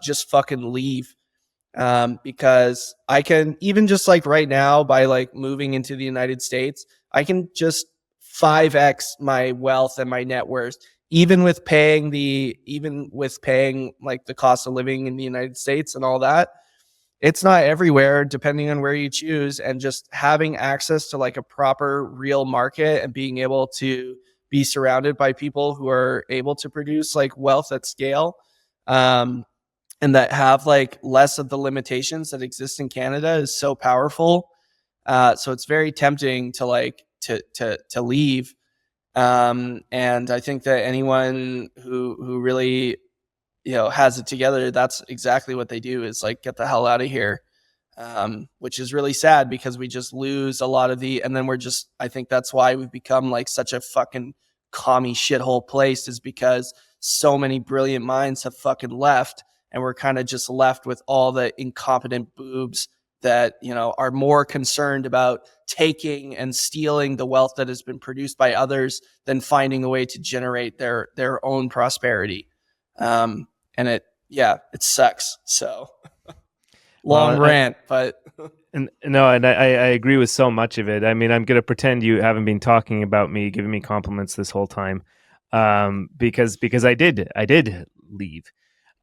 just fucking leave. Because I can, even just like right now, by like moving into the United States, I can just 5x my wealth and my net worth, even with paying like the cost of living in the United States and all that. It's not everywhere, depending on where you choose. And just having access to like a proper real market and being able to be surrounded by people who are able to produce like wealth at scale, and that have like less of the limitations that exist in Canada, is so powerful. So it's very tempting to like to leave. And I think that anyone who really has it together, that's exactly what they do, is like get the hell out of here. Which is really sad, because we just lose a lot of and then I think that's why we've become like such a fucking commie shithole place, is because so many brilliant minds have fucking left, and we're kind of just left with all the incompetent boobs that are more concerned about taking and stealing the wealth that has been produced by others than finding a way to generate their own prosperity. And it sucks. So long rant, but no, and I agree with so much of it. I mean, I'm going to pretend you haven't been talking about me, giving me compliments this whole time, because I did leave.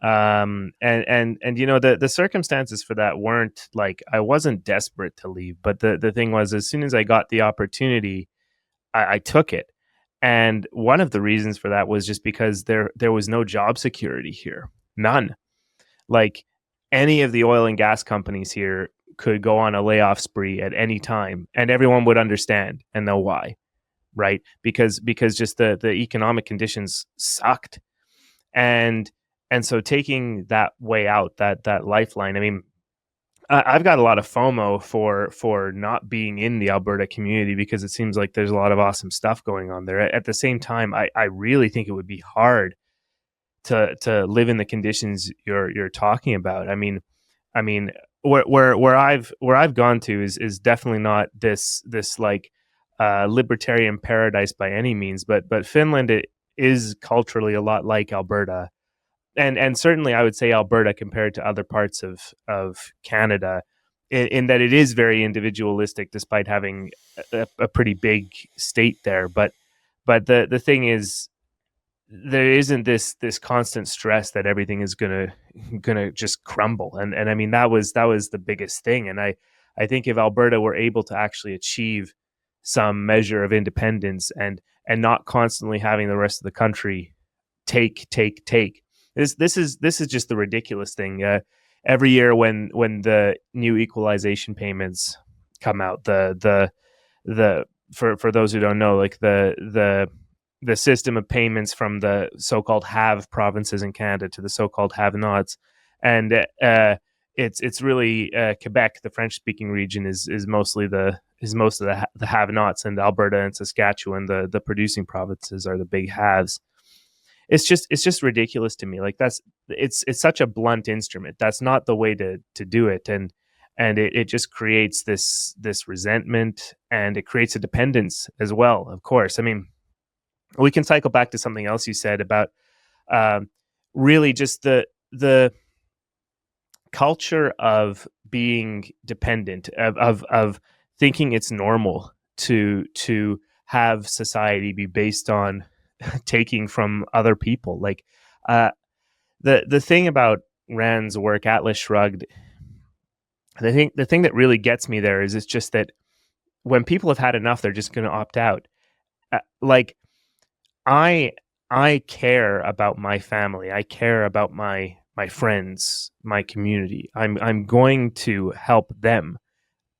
And the circumstances for that weren't like, I wasn't desperate to leave, but the thing was, as soon as I got the opportunity, I took it. And one of the reasons for that was just because there was no job security here. None. Like, any of the oil and gas companies here could go on a layoff spree at any time, and everyone would understand and know why, right? Because just the economic conditions sucked. And so taking that way out, that lifeline, I mean, I've got a lot of FOMO for not being in the Alberta community, because it seems like there's a lot of awesome stuff going on there. At the same time, I really think it would be hard to live in the conditions you're talking about. I mean, where I've gone to is definitely not this like libertarian paradise by any means, but Finland, it is culturally a lot like Alberta. And certainly I would say Alberta compared to other parts of Canada, in that it is very individualistic, despite having a pretty big state there. But the thing is, there isn't this constant stress that everything is gonna just crumble. And I mean, that was the biggest thing. And I think if Alberta were able to actually achieve some measure of independence and not constantly having the rest of the country take. This is just the ridiculous thing. Every year when the new equalization payments come out, the for those who don't know, like the system of payments from the so-called have provinces in Canada to the so-called have-nots, and it's really Quebec, the French-speaking region, is most of the have-nots, and Alberta and Saskatchewan, the producing provinces, are the big haves. It's just ridiculous to me. Like, it's such a blunt instrument. That's not the way to do it. And and it just creates this resentment, and it creates a dependence as well. Of course, I mean, we can cycle back to something else you said about really just the culture of being dependent, of thinking it's normal to have society be based on taking from other people. Like the thing about Rand's work, Atlas Shrugged, the thing that really gets me there is it's just that when people have had enough, they're just going to opt out. Like I care about my family. I care about my friends, my community. I'm going to help them,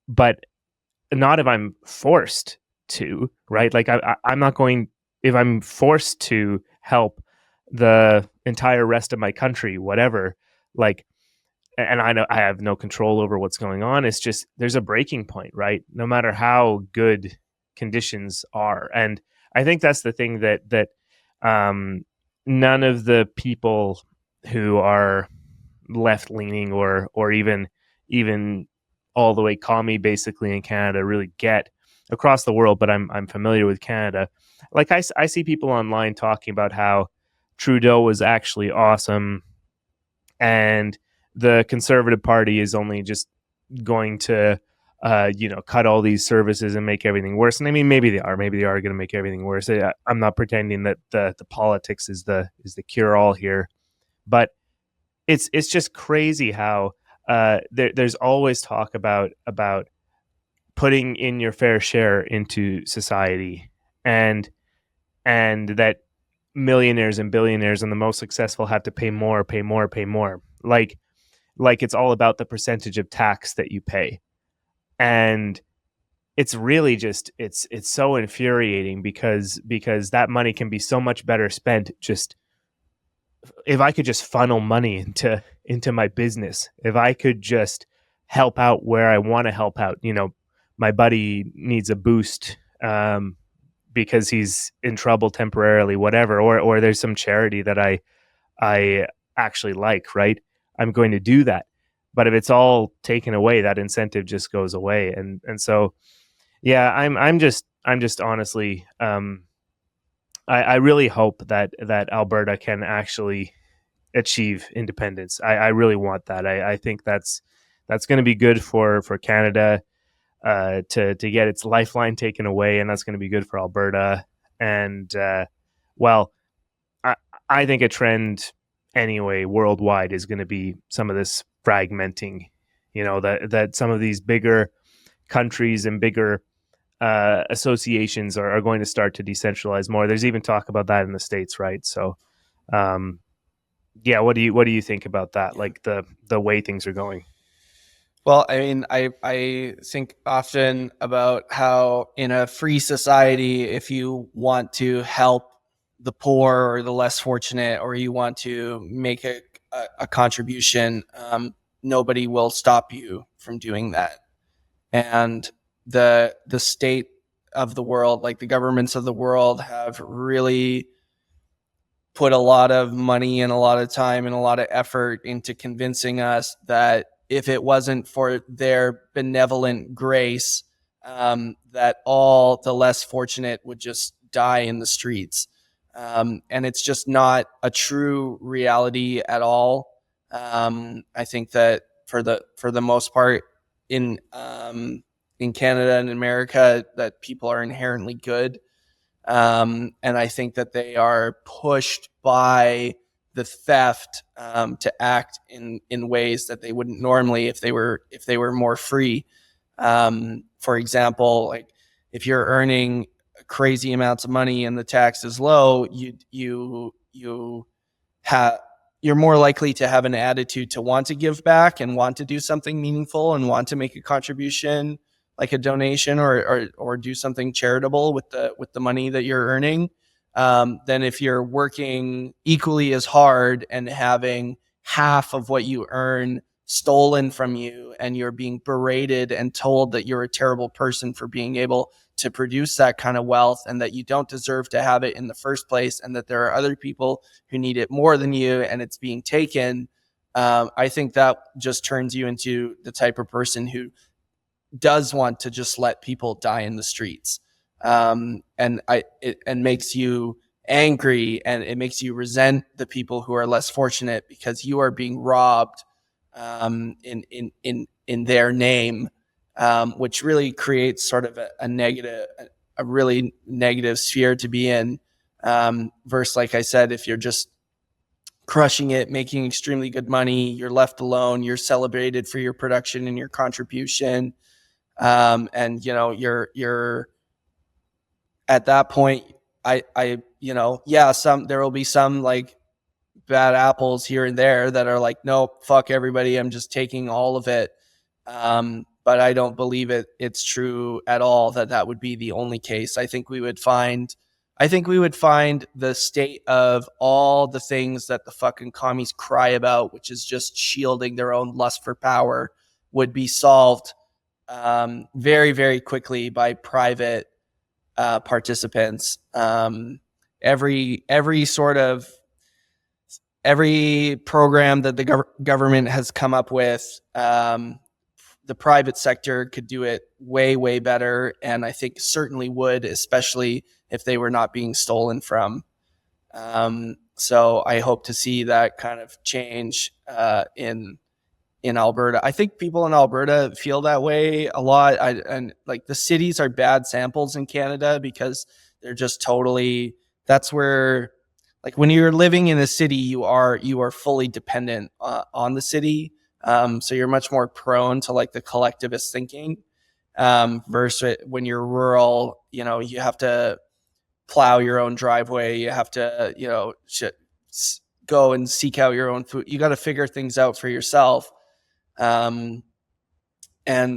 but not if I'm forced to, right? Like I'm not going, if I'm forced to help the entire rest of my country, whatever, like, and I know I have no control over what's going on. It's just, there's a breaking point, right? No matter how good conditions are. And I think that's the thing that none of the people who are left leaning or even all the way commie basically in Canada really get across the world, but I'm familiar with Canada. Like I see people online talking about how Trudeau was actually awesome and the Conservative Party is only just going to cut all these services and make everything worse. And I mean, maybe they are going to make everything worse. I'm not pretending that the politics is the cure all here, but it's just crazy how there's always talk about putting in your fair share into society, and that millionaires and billionaires and the most successful have to pay more. Like it's all about the percentage of tax that you pay. And it's really just it's so infuriating because that money can be so much better spent just if I could just funnel money into my business, if I could just help out where I want to help out. You know, my buddy needs a boost because he's in trouble temporarily, whatever, or there's some charity that I actually like, right? I'm going to do that. But if it's all taken away, that incentive just goes away. And so, yeah, I'm just honestly, I really hope that Alberta can actually achieve independence. I really want that. I think that's going to be good for Canada to get its lifeline taken away, and that's going to be good for Alberta. And I think a trend anyway worldwide is going to be some of this fragmenting. You know, that some of these bigger countries and bigger associations are going to start to decentralize more. There's even talk about that in the States, right? So, what do you think about that? Like the way things are going? Well, I mean, I think often about how in a free society, if you want to help the poor or the less fortunate, or you want to make a contribution, nobody will stop you from doing that. And the state of the world, like the governments of the world, have really put a lot of money and a lot of time and a lot of effort into convincing us that if it wasn't for their benevolent grace, that all the less fortunate would just die in the streets. And it's just not a true reality at all. I think that for the most part in Canada and America, that people are inherently good. And I think that they are pushed by the theft to act in ways that they wouldn't normally if they were more free. For example, like if you're earning crazy amounts of money and the tax is low, you're more likely to have an attitude to want to give back and want to do something meaningful and want to make a contribution, like a donation or do something charitable with the money that you're earning, than if you're working equally as hard and having half of what you earn stolen from you, and you're being berated and told that you're a terrible person for being able to produce that kind of wealth and that you don't deserve to have it in the first place, and that there are other people who need it more than you and it's being taken. I think that just turns you into the type of person who does want to just let people die in the streets. And makes you angry, and it makes you resent the people who are less fortunate because you are being robbed in their name, which really creates sort of a really negative sphere to be in. Versus, like I said, if you're just crushing it, making extremely good money, you're left alone, you're celebrated for your production and your contribution. And you're at that point, there will be some like bad apples here and there that are like, nope, fuck everybody, I'm just taking all of it. But I don't believe it's true at all that would be the only case. I think we would find the state of all the things that the fucking commies cry about, which is just shielding their own lust for power, would be solved very, very quickly by private participants. Every program that the government has come up with, the private sector could do it way, way better, and I think certainly would, especially if they were not being stolen from. So I hope to see that kind of change in Alberta. I think people in Alberta feel that way a lot. And like the cities are bad samples in Canada because they're just totally, that's where, like when you're living in a city, you are fully dependent on the city. So you're much more prone to like the collectivist thinking, versus when you're rural, you have to plow your own driveway. You have to, go and seek out your own food. You got to figure things out for yourself. And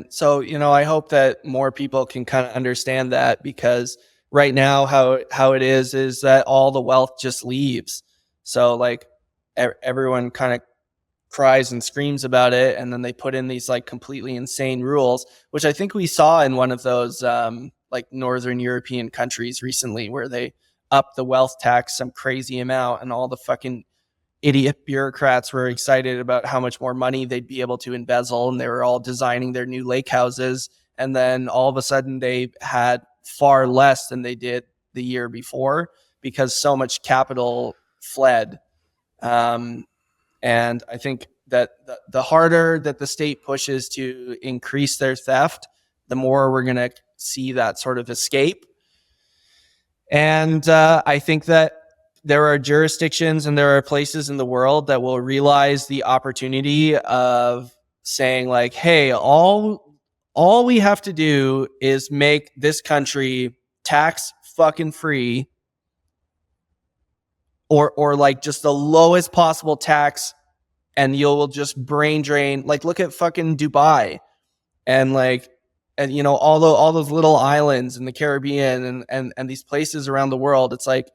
so, I hope that more people can kind of understand that, because right now how it is that all the wealth just leaves. So like everyone kind of cries and screams about it, and then they put in these like completely insane rules, which I think we saw in one of those like Northern European countries recently, where they upped the wealth tax some crazy amount, and all the fucking idiot bureaucrats were excited about how much more money they'd be able to embezzle, and they were all designing their new lake houses, and then all of a sudden they had far less than they did the year before because so much capital fled. And I think that the harder that the state pushes to increase their theft, the more we're going to see that sort of escape. And I think that there are jurisdictions and there are places in the world that will realize the opportunity of saying like, hey, all we have to do is make this country tax fucking free, or like just the lowest possible tax, and you'll just brain drain. Like look at fucking Dubai and all those little islands in the Caribbean and these places around the world. It's like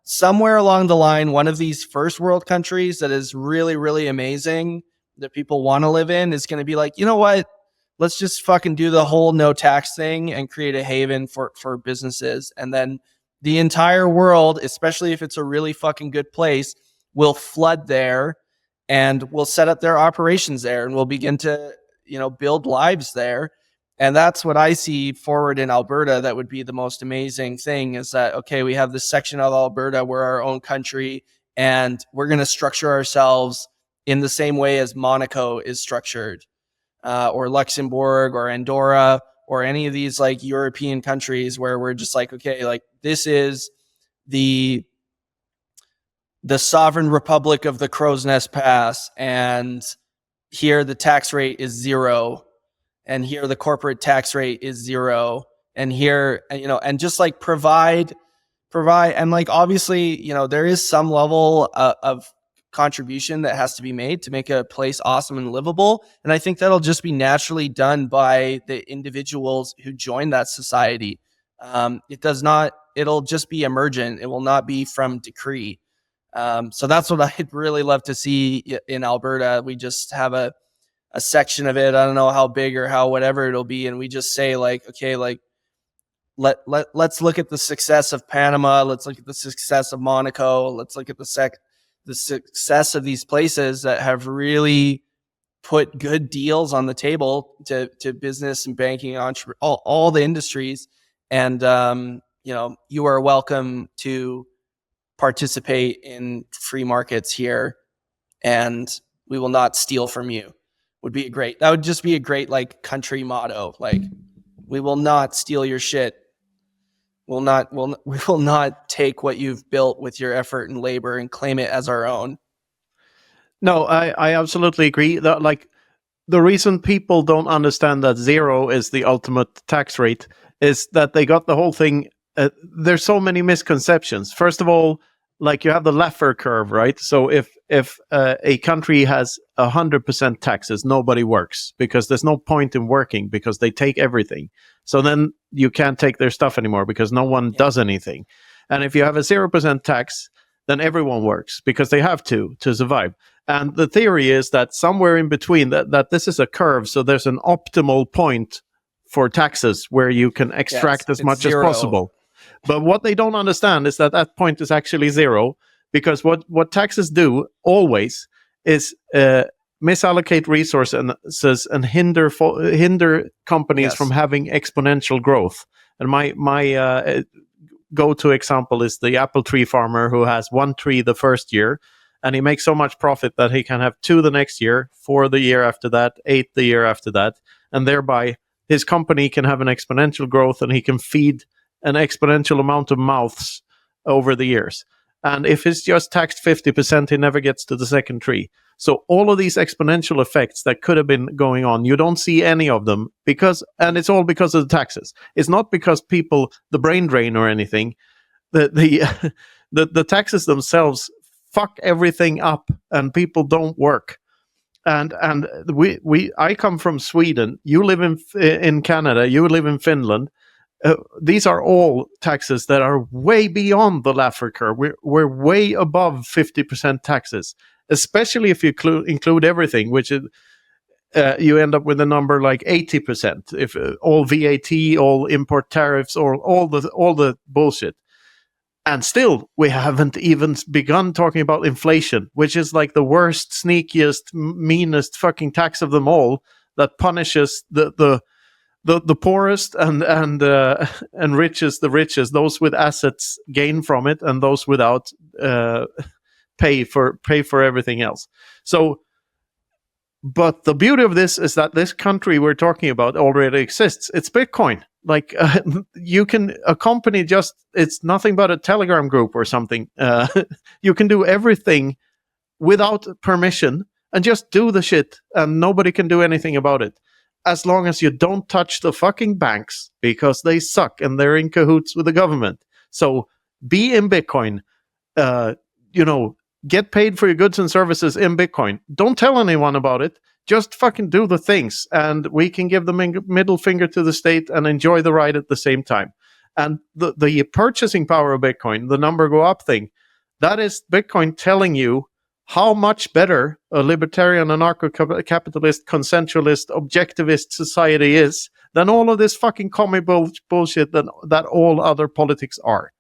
somewhere along the line, one of these first world countries that is really, really amazing that people want to live in is going to be like, you know what? Let's just fucking do the whole no tax thing and create a haven for businesses. And then the entire world, especially if it's a really fucking good place, will flood there and will set up their operations there, and will begin to, build lives there. And that's what I see forward in Alberta. That would be the most amazing thing, is that, okay, we have this section of Alberta, we're our own country, and we're going to structure ourselves in the same way as Monaco is structured, or Luxembourg or Andorra, or any of these like European countries where we're just like, okay, like this is the sovereign republic of the Crow's Nest Pass, and here the tax rate is 0, and here the corporate tax rate is 0, and here, and just like provide, and like obviously, there is some level of contribution that has to be made to make a place awesome and livable, and I think that'll just be naturally done by the individuals who join that society. It'll just be emergent. It will not be from decree. So that's what I'd really love to see in Alberta. We just have a section of it. I don't know how big or how whatever it'll be, and we just say like, okay, like let's look at the success of Panama. Let's look at the success of Monaco. Let's look at the the success of these places that have really put good deals on the table to business and banking, all the industries. And, you are welcome to participate in free markets here, and we will not steal from you. That would just be a great like country motto. Like, we will not steal your shit. We will not take what you've built with your effort and labor and claim it as our own. No, I absolutely agree. That, like, the reason people don't understand that 0 is the ultimate tax rate is that they got the whole thing. There's so many misconceptions. First of all, like, you have the Laffer curve, right? So if a country has 100% taxes, nobody works because there's no point in working because they take everything. So then you can't take their stuff anymore because no one does anything. And if you have a 0% tax, then everyone works because they have to survive. And the theory is that somewhere in between, that this is a curve, so there's an optimal point for taxes where you can extract as much 0. as possible. But what they don't understand is that point is actually 0, because what taxes do always is misallocate resources and hinder companies from having exponential growth. And my go-to example is the apple tree farmer who has 1 tree the first year, and he makes so much profit that he can have 2 the next year, 4 the year after that, 8 the year after that, and thereby his company can have an exponential growth, and he can feed an exponential amount of mouths over the years. And if it's just taxed 50%, he never gets to the second tree. So all of these exponential effects that could have been going on, you don't see any of them and it's all because of the taxes. It's not because people, the brain drain or anything. The taxes themselves fuck everything up, and people don't work. And I come from Sweden. You live in Canada. You live in Finland. These are all taxes that are way beyond the Laffer curve. We're way above 50% taxes, especially if you include everything, which is you end up with a number like 80%. If all VAT, all import tariffs, or all the bullshit. And still, we haven't even begun talking about inflation, which is like the worst, sneakiest, meanest fucking tax of them all, that punishes the poorest and richest the richest. Those with assets gain from it, and those without pay for everything else. So, but the beauty of this is that this country we're talking about already exists. It's Bitcoin. Like, you can, a company it's nothing but a Telegram group or something. You can do everything without permission and just do the shit, and nobody can do anything about it. As long as you don't touch the fucking banks, because they suck and they're in cahoots with the government. So be in Bitcoin, get paid for your goods and services in Bitcoin. Don't tell anyone about it. Just fucking do the things, and we can give the middle finger to the state and enjoy the ride at the same time. And the purchasing power of Bitcoin, the number go up thing, that is Bitcoin telling you how much better a libertarian, anarcho-capitalist, consensualist, objectivist society is than all of this fucking commie bullshit that all other politics are.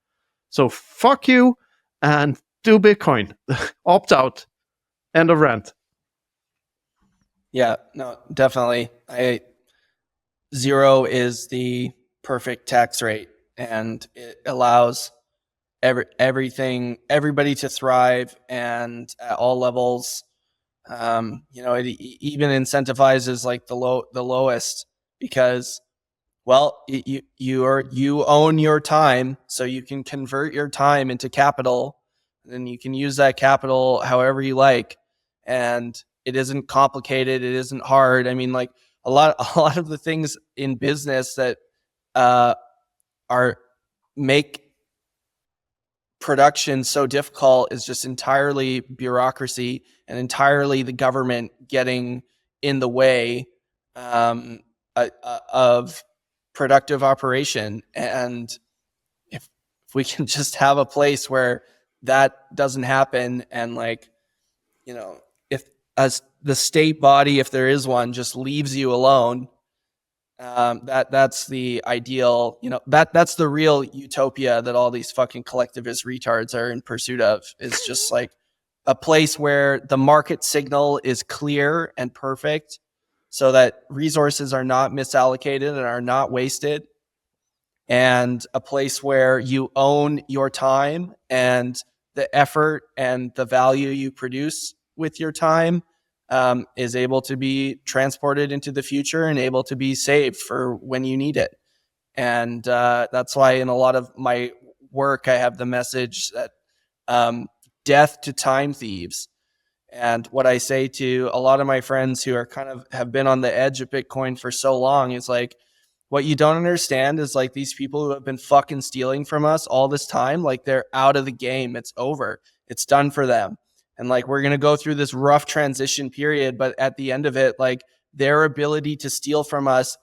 So fuck you, and do Bitcoin. Opt out. End of rant. Yeah, no, definitely. 0 is the perfect tax rate, and it allows everybody to thrive, and at all levels. It even incentivizes like the lowest, because, well, you own your time, so you can convert your time into capital, and you can use that capital however you like, and it isn't complicated. It isn't hard. I mean, like, a lot of the things in business that make production so difficult is just entirely bureaucracy and entirely the government getting in the way of productive operation. And if we can just have a place where that doesn't happen, and, like, if as the state body, if there is one, just leaves you alone, that's the ideal. That's the real utopia that all these fucking collectivist retards are in pursuit of. Is just like a place where the market signal is clear and perfect so that resources are not misallocated and are not wasted, and a place where you own your time and the effort and the value you produce with your time is able to be transported into the future and able to be saved for when you need it. And that's why in a lot of my work, I have the message that death to time thieves. And what I say to a lot of my friends who are kind of have been on the edge of Bitcoin for so long is like, what you don't understand is like these people who have been fucking stealing from us all this time, like they're out of the game. It's over. It's done for them. And like, we're going to go through this rough transition period, but at the end of it, like their ability to steal from us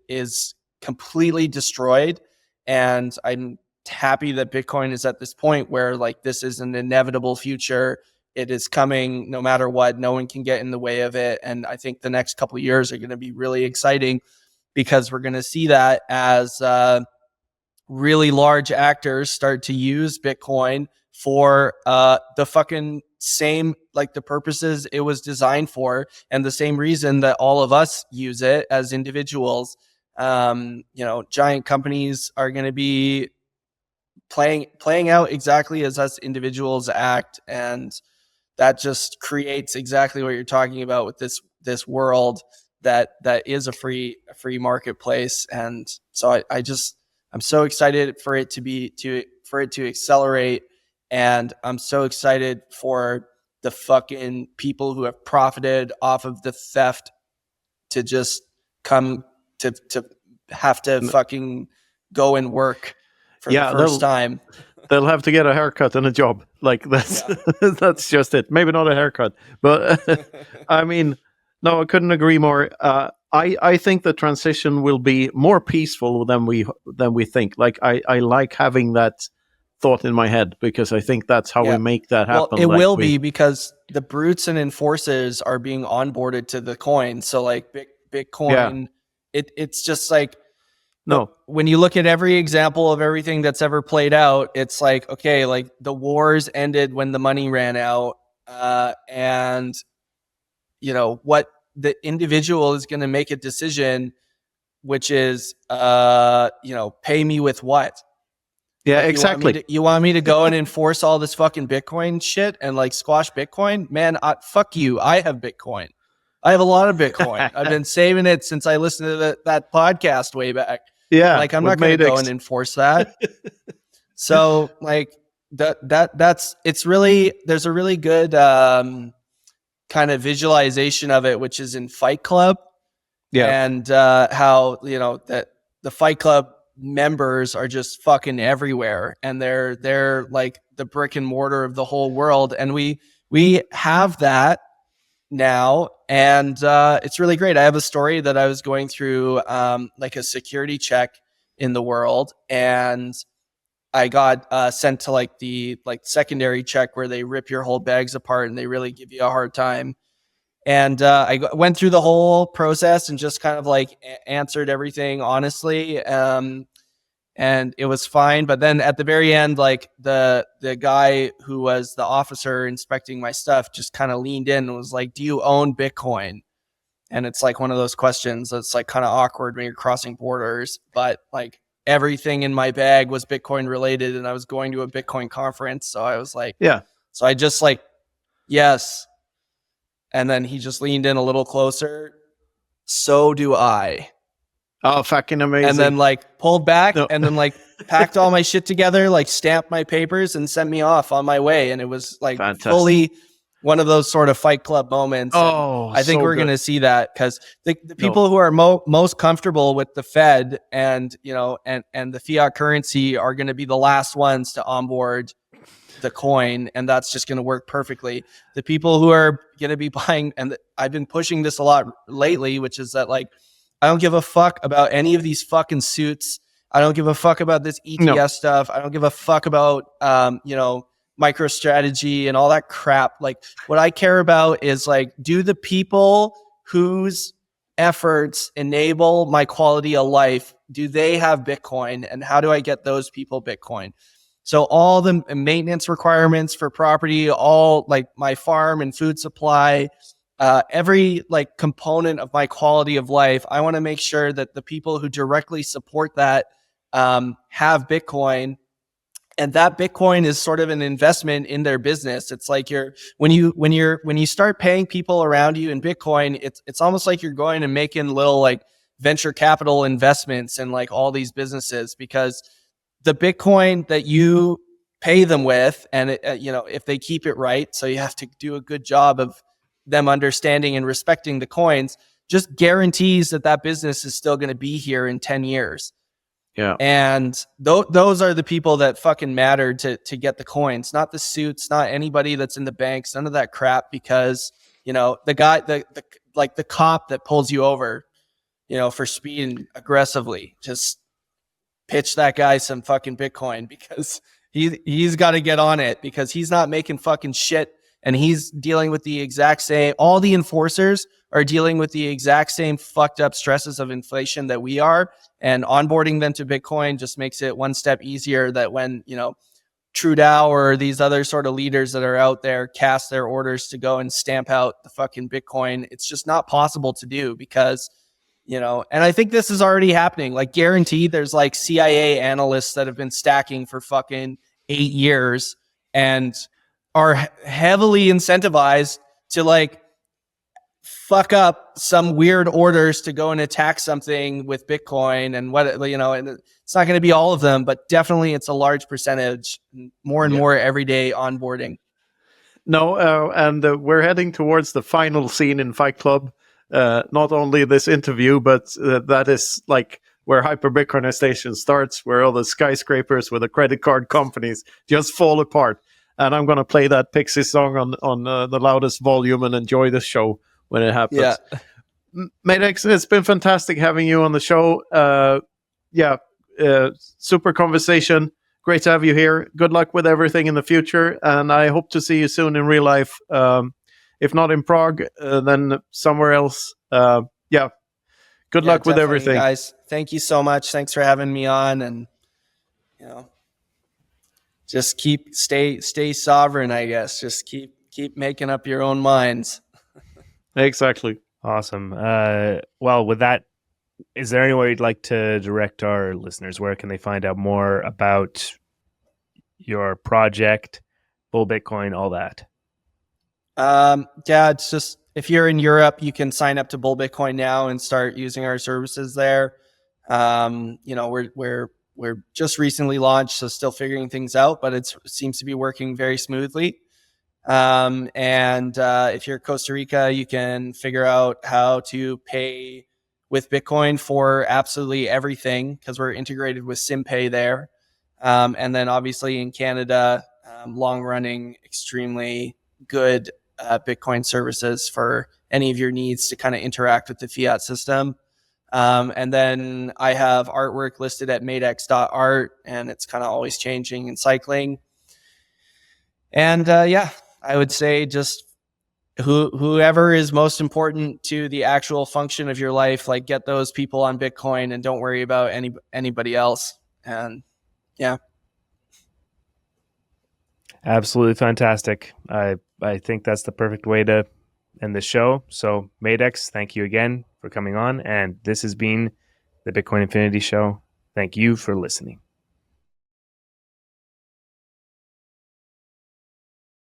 is completely destroyed. And I'm happy that Bitcoin is at this point where like this is an inevitable future. It is coming no matter what. No one can get in the way of it. And I think the next couple of years are going to be really exciting because we're going to see that as really large actors start to use Bitcoin for the fucking same, like the purposes it was designed for, and the same reason that all of us use it as individuals. Giant companies are going to be playing out exactly as us individuals act, and that just creates exactly what you're talking about with this world that is a free marketplace. And so I'm so excited for it to accelerate, and I'm so excited for the fucking people who have profited off of the theft to just come to have to fucking go and work for the first time. They'll have to get a haircut and a job. Like that's that's just it. Maybe not a haircut, but I mean, no, I couldn't agree more. I think the transition will be more peaceful than we think. Like I like having that thought in my head because I think that's how we make that happen. Well, it will be because the brutes and enforcers are being onboarded to the coin. So like Bitcoin, it's just like, no, when you look at every example of everything that's ever played out, it's like, okay, like the wars ended when the money ran out. And what the individual is going to make a decision, which is, pay me with what? Yeah, like, exactly. You want me to go and enforce all this fucking Bitcoin shit and like squash Bitcoin? Man, fuck you. I have Bitcoin. I have a lot of Bitcoin. I've been saving it since I listened to that podcast way back. Yeah, like I'm not going to go and enforce that. So like that's it's really, there's a really good kind of visualization of it, which is in Fight Club. Yeah, and how that the Fight Club members are just fucking everywhere, and they're like the brick and mortar of the whole world, and we have that now, and it's really great. I have a story that I was going through like a security check in the world, and I got sent to like the secondary check where they rip your whole bags apart and they really give you a hard time. And I went through the whole process and just kind of like answered everything honestly, and it was fine. But then at the very end, like the guy who was the officer inspecting my stuff just kind of leaned in and was like, "Do you own Bitcoin?" And it's like one of those questions that's like kind of awkward when you're crossing borders. But like everything in my bag was Bitcoin related, and I was going to a Bitcoin conference, so I was like, yeah. So I just like, yes. And then he just leaned in a little closer. So do I. Oh, fucking amazing. And then like pulled back and then like packed all my shit together, like stamped my papers and sent me off on my way. And it was like fully one of those sort of Fight Club moments. Oh, I think we're going to see that because the people who are most comfortable with the Fed and, and the fiat currency are going to be the last ones to onboard the coin, and that's just going to work perfectly. The people who are going to be buying, and I've been pushing this a lot lately, which is that like, I don't give a fuck about any of these fucking suits. I don't give a fuck about this ETF stuff. I don't give a fuck about, MicroStrategy and all that crap. Like, what I care about is like, do the people whose efforts enable my quality of life, do they have Bitcoin, and how do I get those people Bitcoin? So all the maintenance requirements for property, all like my farm and food supply, every like component of my quality of life, I want to make sure that the people who directly support that have Bitcoin, and that Bitcoin is sort of an investment in their business. It's like when you start paying people around you in Bitcoin, it's almost like you're going and making little like venture capital investments in like all these businesses, because the Bitcoin that you pay them with, and if they keep it right, so you have to do a good job of them understanding and respecting the coins, just guarantees that business is still going to be here in 10 years. Yeah. And those are the people that fucking matter to get the coins, not the suits, not anybody that's in the banks, none of that crap, because, the guy, the cop that pulls you over, for speeding aggressively, just pitch that guy some fucking Bitcoin, because he's got to get on it, because he's not making fucking shit, and he's dealing with the exact same, all the enforcers are dealing with the exact same fucked up stresses of inflation that we are, and onboarding them to Bitcoin just makes it one step easier, that when, Trudeau or these other sort of leaders that are out there cast their orders to go and stamp out the fucking Bitcoin, it's just not possible to do, because, and I think this is already happening. Like, guaranteed, there's like CIA analysts that have been stacking for fucking 8 years and are heavily incentivized to like fuck up some weird orders to go and attack something with Bitcoin, and and it's not going to be all of them, but definitely it's a large percentage, more and more every day onboarding. No, and we're heading towards the final scene in Fight Club. Not only this interview, but that is like where hyper Bitcoinization starts, where all the skyscrapers with the credit card companies just fall apart. And I'm going to play that Pixie song on the loudest volume and enjoy the show when it happens. Yeah. Madex, it's been fantastic having you on the show. Super conversation. Great to have you here. Good luck with everything in the future. And I hope to see you soon in real life. If not in Prague, then somewhere else. Good luck with everything. Guys. Thank you so much. Thanks for having me on. And, just stay sovereign, I guess. Just keep making up your own minds. Exactly. Awesome. Well, with that, is there any way you'd like to direct our listeners? Where can they find out more about your project, Bull Bitcoin, all that? It's just, if you're in Europe, you can sign up to Bull Bitcoin now and start using our services there. We're just recently launched, so still figuring things out, but it seems to be working very smoothly. If you're Costa Rica, you can figure out how to pay with Bitcoin for absolutely everything, because we're integrated with SimPay there. And then obviously in Canada, long running, extremely good Bitcoin services for any of your needs to kind of interact with the fiat system. And then I have artwork listed at madex.art, and it's kind of always changing and cycling. And I would say just whoever is most important to the actual function of your life, like, get those people on Bitcoin and don't worry about anybody else. And absolutely fantastic. I think that's the perfect way to end the show. So Madex, thank you again for coming on. And this has been the Bitcoin Infinity Show. Thank you for listening.